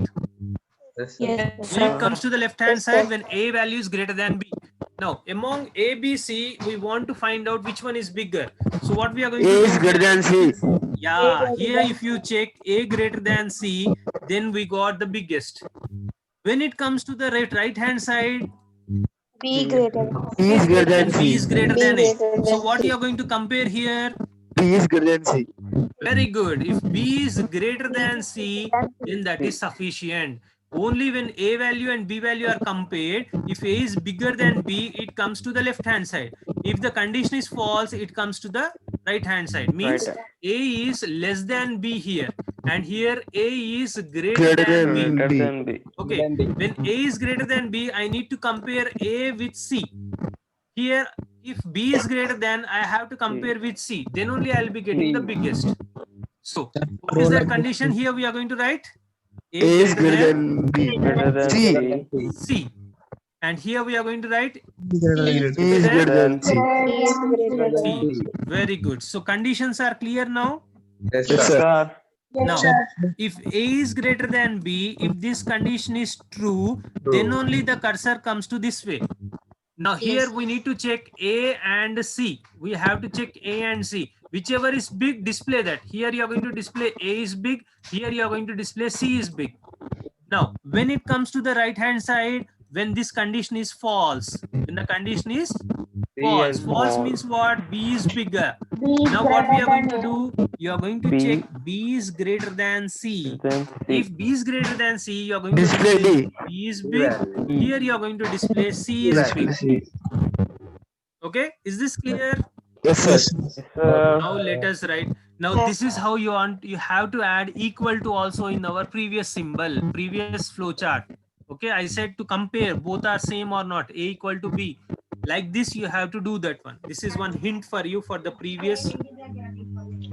[SPEAKER 11] Yes,
[SPEAKER 1] When it comes to the left hand side when A value is greater than B. Now, among A, B, C, we want to find out which one is bigger. So what we are going
[SPEAKER 6] A
[SPEAKER 1] to
[SPEAKER 6] is
[SPEAKER 1] do?
[SPEAKER 6] greater than C.
[SPEAKER 1] Yeah, here if you check A greater than C, then we got the biggest. When it comes to the right hand side,
[SPEAKER 11] B greater.
[SPEAKER 6] B is greater than
[SPEAKER 1] B
[SPEAKER 6] C.
[SPEAKER 1] is greater
[SPEAKER 11] B
[SPEAKER 1] than A.
[SPEAKER 11] greater
[SPEAKER 1] So
[SPEAKER 11] than
[SPEAKER 1] what
[SPEAKER 11] C.
[SPEAKER 1] you are going to compare here?
[SPEAKER 6] B is greater than C.
[SPEAKER 1] Very good. If B is greater than C, then that is sufficient. Only when A value and B value are compared, if A is bigger than B, it comes to the left hand side. If the condition is false, it comes to the right hand side. Means A is less than B here. And here A is greater than B.
[SPEAKER 6] Than B.
[SPEAKER 1] Okay. When A is greater than B, I need to compare A with C. Here, if B is greater than, I have to compare with C. Then only I will be getting the biggest. So, what is that condition here we are going to write?
[SPEAKER 6] A is greater than B. C.
[SPEAKER 1] C. And here we are going to write
[SPEAKER 6] E is greater than C.
[SPEAKER 11] E is greater than
[SPEAKER 1] C. Very good. So, conditions are clear now.
[SPEAKER 6] Yes, sir.
[SPEAKER 1] Now, if A is greater than B, if this condition is true, then only the cursor comes to this way. Now here we need to check A and C. We have to check A and C. Whichever is big, display that. Here you are going to display A is big. Here you are going to display C is big. Now, when it comes to the right hand side, when this condition is false, when the condition is false, false means what? B is bigger. Now what we are going to do? You are going to check B is greater than C. If B is greater than C, you are going to
[SPEAKER 6] Display
[SPEAKER 1] display
[SPEAKER 6] D.
[SPEAKER 1] B is big. Here you are going to display C is big. Okay, is this clear?
[SPEAKER 6] Yes, sir.
[SPEAKER 1] Now let us write. Now this is how you have to add equal to also in our previous symbol, previous flowchart. Okay, I said to compare both are same or not, A equal to B. Like this, you have to do that one. This is one hint for you for the previous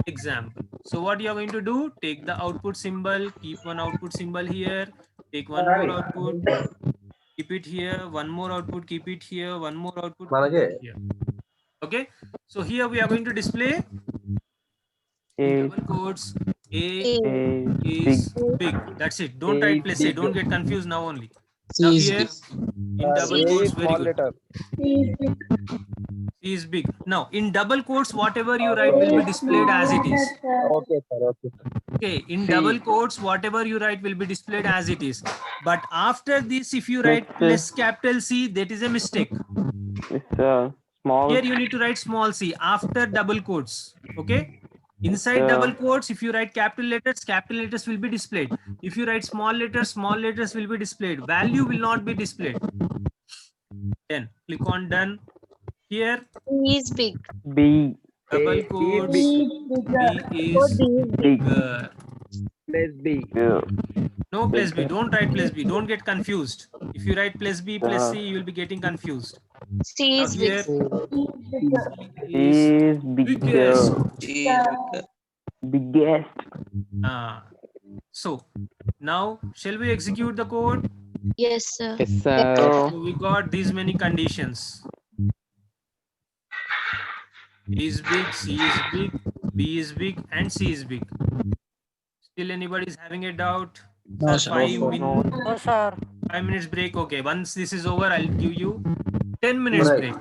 [SPEAKER 1] example. So what you are going to do? Take the output symbol, keep one output symbol here, take one more output, keep it here, one more output, keep it here, one more output, keep it here. Okay, So here we are going to display in double quotes A is big. That's it. Don't
[SPEAKER 2] A
[SPEAKER 1] write
[SPEAKER 2] is
[SPEAKER 1] plus A.
[SPEAKER 2] big.
[SPEAKER 1] Don't get confused now only.
[SPEAKER 10] C
[SPEAKER 1] Now
[SPEAKER 10] is
[SPEAKER 1] here
[SPEAKER 10] big.
[SPEAKER 1] in double
[SPEAKER 2] A
[SPEAKER 1] quotes,
[SPEAKER 2] is
[SPEAKER 1] very
[SPEAKER 2] small
[SPEAKER 1] good.
[SPEAKER 2] letter.
[SPEAKER 1] C is big. Now in double quotes, whatever you write will be displayed as it is.
[SPEAKER 2] Okay, sir. Okay.
[SPEAKER 1] Okay, in
[SPEAKER 2] C.
[SPEAKER 1] double quotes, whatever you write will be displayed as it is. But after this, if you write plus capital C, that is a mistake.
[SPEAKER 2] It's small.
[SPEAKER 1] Here you need to write small c after double quotes. Okay. Inside double quotes, if you write capital letters will be displayed. If you write small letters will be displayed. Value will not be displayed. Then click on done. Here,
[SPEAKER 11] B is big.
[SPEAKER 2] B.
[SPEAKER 1] double
[SPEAKER 2] A,
[SPEAKER 1] quotes,
[SPEAKER 2] B
[SPEAKER 1] B
[SPEAKER 11] Oh,
[SPEAKER 1] is
[SPEAKER 11] B is big.
[SPEAKER 1] bigger.
[SPEAKER 2] plus B.
[SPEAKER 1] No plus B. Don't write plus B. Don't get confused. If you write plus B plus C, you will be getting confused.
[SPEAKER 11] C
[SPEAKER 1] Now
[SPEAKER 11] is big.
[SPEAKER 1] here
[SPEAKER 2] is
[SPEAKER 1] biggest.
[SPEAKER 2] Biggest.
[SPEAKER 1] So now shall we execute the code?
[SPEAKER 11] Yes, sir.
[SPEAKER 2] Yes, sir.
[SPEAKER 1] So we got these many conditions. A is big, C is big, B is big, and C is big. Still anybody is having a doubt?
[SPEAKER 10] No, sir.
[SPEAKER 1] 5 minutes break. Okay, once this is over, I'll give you 10 minutes break.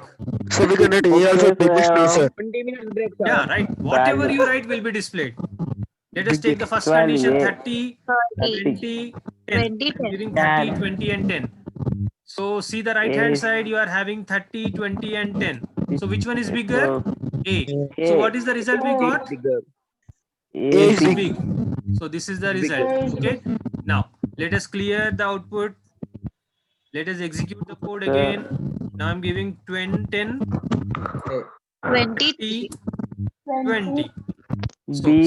[SPEAKER 6] So we can write A also big is B, sir.
[SPEAKER 2] 20 minutes break, sir.
[SPEAKER 1] Yeah, right. Whatever you write will be displayed. Let us take the first condition 30, 20, 10.
[SPEAKER 11] 20, 10.
[SPEAKER 1] Giving 30, 20, and 10. So see the right hand side, you are having 30, 20, and 10. So which one is bigger? A. So what is the result we got?
[SPEAKER 2] Bigger.
[SPEAKER 6] A is big.
[SPEAKER 1] Big. So this is the result. Okay. Now let us clear the output. Let us execute the code again. Now I'm giving 10,
[SPEAKER 11] 20.
[SPEAKER 1] 20. So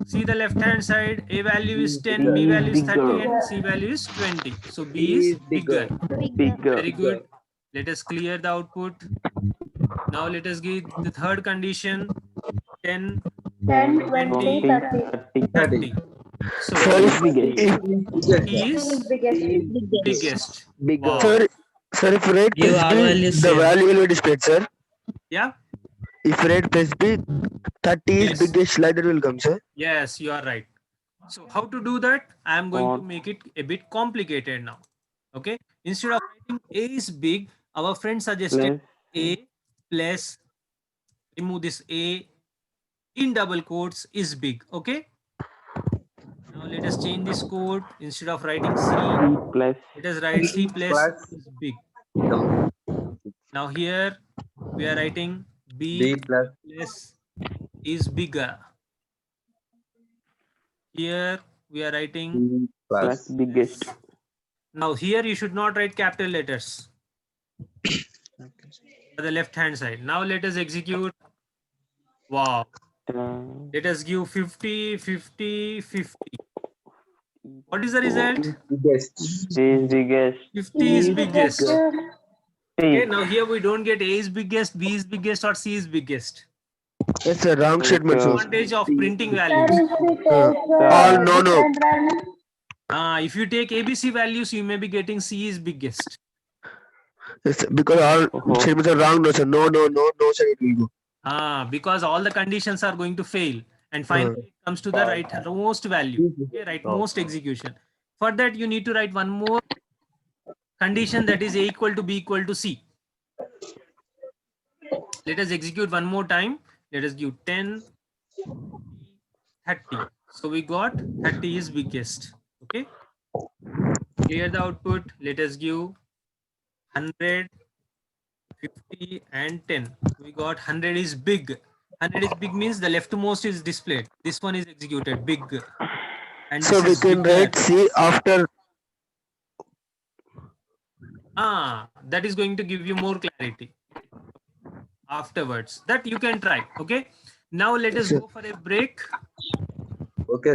[SPEAKER 1] see the left hand side. A value is 10, B value is 30, and C value is 20. So B is bigger. Very good. Let us clear the output. Now let us give the third condition 10, 20, 30. So he is biggest. Wow.
[SPEAKER 6] Sir, if you write
[SPEAKER 10] You
[SPEAKER 6] plus
[SPEAKER 10] are
[SPEAKER 6] B,
[SPEAKER 10] value
[SPEAKER 6] the
[SPEAKER 10] same.
[SPEAKER 6] value will be displayed, sir.
[SPEAKER 1] Yeah.
[SPEAKER 6] If you write plus B, 30 is
[SPEAKER 1] Yes.
[SPEAKER 6] biggest, like that will come, sir.
[SPEAKER 1] Yes, you are right. So how to do that? I am going to make it a bit complicated now. Okay. Instead of writing A is big, our friend suggested A plus, remove this A, in double quotes is big. Okay. Now let us change this code. Instead of writing C,
[SPEAKER 2] Plus.
[SPEAKER 1] let us write C plus is big. Now here we are writing B plus is bigger. Here we are writing
[SPEAKER 2] Plus biggest.
[SPEAKER 1] Now here you should not write capital letters. For the left hand side. Now let us execute. Wow. Let us give 50, 50, 50. What is the result?
[SPEAKER 2] Biggest. Is biggest.
[SPEAKER 1] 50 is biggest. Okay, now here we don't get A is biggest, B is biggest, or C is biggest.
[SPEAKER 6] It's a wrong statement, sir.
[SPEAKER 1] Advantage of printing values.
[SPEAKER 6] No.
[SPEAKER 1] If you take ABC values, you may be getting C is biggest.
[SPEAKER 6] It's because all statements are wrong, no, sir. No, sir, it will go.
[SPEAKER 1] Because all the conditions are going to fail. And finally, it comes to the rightmost value, okay, rightmost execution. For that, you need to write one more condition, that is A equal to B equal to C. Let us execute one more time. Let us give 10, 30. So we got 30 is biggest. Okay. Clear the output. Let us give 100, 50, and 10. We got 100 is big. 100 is big means the leftmost is displayed. This one is executed big. And
[SPEAKER 6] So we can write C after.
[SPEAKER 1] That is going to give you more clarity afterwards. That you can try. Okay. Now let us go for a break.